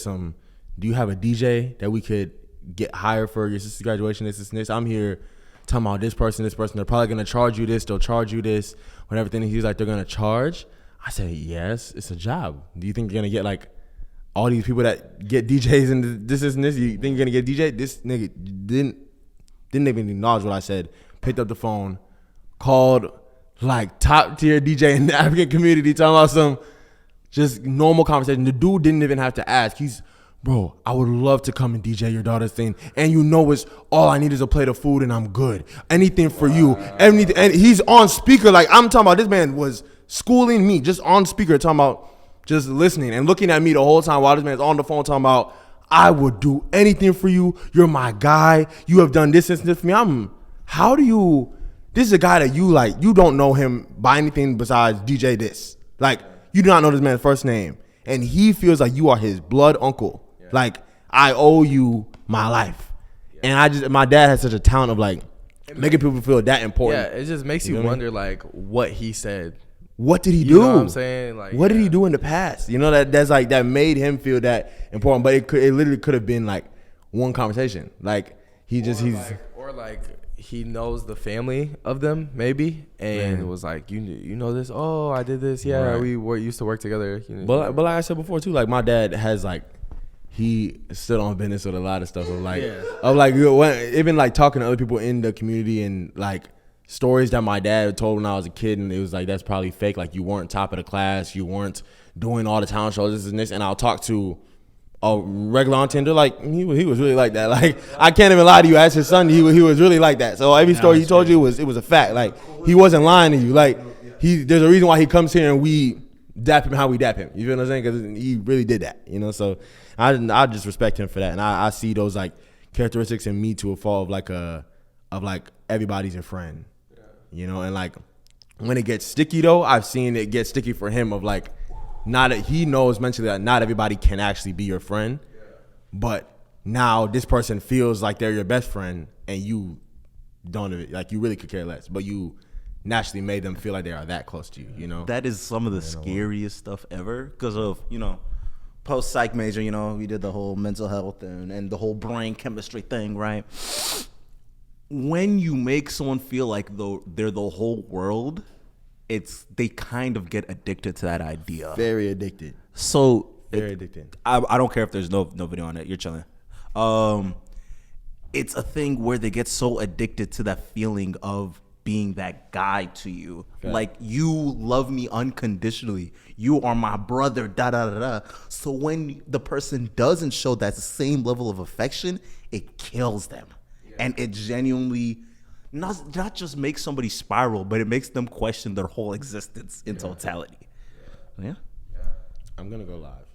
do you have a DJ that we could get hired for your sister's graduation? This. I'm here talking about this person. They're probably going to charge you this. They'll charge you this. When everything, he's like, they're going to charge? I said, yes, it's a job. Do you think you're going to get like all these people that get DJs and this? You think you're going to get DJ? This nigga didn't even acknowledge what I said. Picked up the phone, called like top tier DJ in the African community, talking about some just normal conversation. The dude didn't even have to ask. Bro, I would love to come and DJ your daughter's thing. And you know it's all I need is a plate of food and I'm good. Anything for you. Anything. And he's on speaker. Like I'm talking about, this man was schooling me just on speaker, talking about just listening and looking at me the whole time while this man's on the phone talking about, I would do anything for you. You're my guy. You have done this and this for me. This is a guy that you like, you don't know him by anything besides DJ this. Like you do not know this man's first name. And he feels like you are his blood uncle. Like, I owe you my life. And my dad has such a talent of like making people feel that important. Yeah, it just makes you wonder like what he said. What did he do? You know what I'm saying? Like, what did he do in the past? You know, that's like, that made him feel that important. But it literally could have been like one conversation. Like he knows the family of them maybe, and it was like, you know this? Oh, I did this. Yeah, right. We used to work together. But like I said before too, like my dad has like, he stood on business with a lot of stuff of like, even like talking to other people in the community and like stories that my dad told when I was a kid, and it was like, that's probably fake. Like you weren't top of the class, you weren't doing all the talent shows, this and this. And I'll talk to a regular on Tinder, like he was really like that. Like I can't even lie to you, as his son, he was really like that. So every story he told you it was a fact. Like he wasn't lying to you. Like there's a reason why he comes here and we dap him how we dap him. You feel what I'm saying? Because he really did that. You know, so I just respect him for that, and I see those like characteristics in me to a fall of like everybody's a friend. You know, and like when it gets sticky though, I've seen it get sticky for him of like, he knows mentally that not everybody can actually be your friend, but now this person feels like they're your best friend and you don't, like you really could care less, but you naturally made them feel like they are that close to you, you know? That is some of the scariest stuff ever because of, post-psych major, we did the whole mental health and the whole brain chemistry thing, right? When you make someone feel like they're the whole world, they kind of get addicted to that idea. Very addicted. So very addicted. I don't care if there's no video on it. You're chilling. It's a thing where they get so addicted to that feeling of being that guy to you. Okay. Like you love me unconditionally. You are my brother. Da da da da. So when the person doesn't show that same level of affection, it kills them, and it genuinely. Not just makes somebody spiral, but it makes them question their whole existence in totality. Yeah. I'm gonna go live.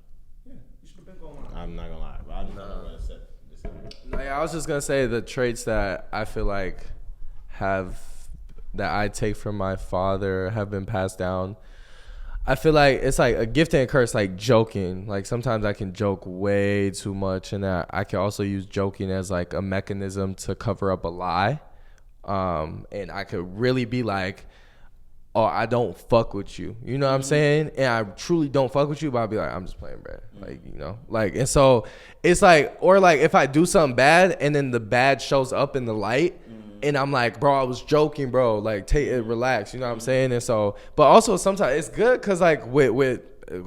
Yeah, you should have been going live. I'm not gonna lie. I just don't know what I said. I was just gonna say the traits that I feel like that I take from my father have been passed down. I feel like it's like a gift and a curse, like joking. Like sometimes I can joke way too much, and I can also use joking as like a mechanism to cover up a lie. And I could really be like, oh, I don't fuck with you. You know what I'm saying? And I truly don't fuck with you, but I'll be like, I'm just playing, bro. Like, and so it's like, or like if I do something bad and then the bad shows up in the light and I'm like, bro, I was joking, bro. Like, take it, relax. You know what I'm saying? And so, but also sometimes it's good because like with,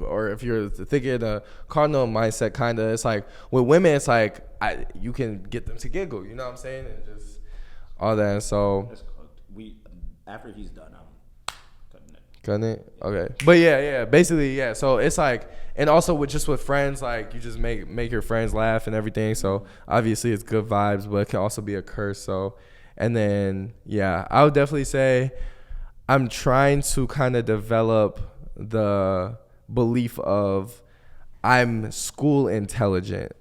or if you're thinking the cardinal mindset, kind of, it's like with women, it's like, you can get them to giggle. You know what I'm saying? And just all that. So after he's done, I'm cutting it. Okay, but yeah, basically, yeah. So it's like, and also with friends, like you just make your friends laugh and everything. So obviously it's good vibes, but it can also be a curse. So, and then yeah, I would definitely say I'm trying to kind of develop the belief of I'm school intelligent.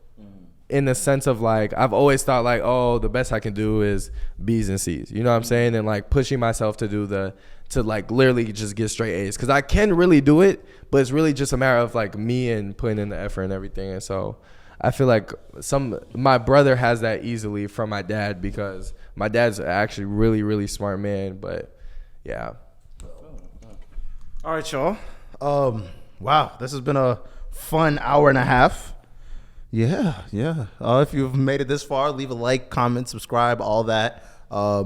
in the sense of like I've always thought like, oh, the best I can do is B's and C's. You know what I'm saying? And like pushing myself to like literally just get straight A's, because I can really do it, but it's really just a matter of like me and putting in the effort and everything. And so I feel like my brother has that easily from my dad, because my dad's actually really, really smart man. But yeah. All right, y'all. Wow, this has been a fun hour and a half. Yeah. If you've made it this far, leave a like, comment, subscribe, all that.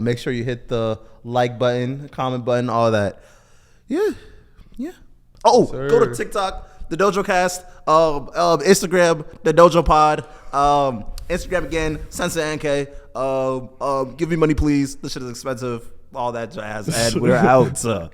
Make sure you hit the like button, comment button, all that. Yeah. Oh, go to TikTok, the Dojo Cast, Instagram, the Dojo Pod, Instagram again, Sensei NK. Give me money, please. This shit is expensive. All that jazz, and we're out.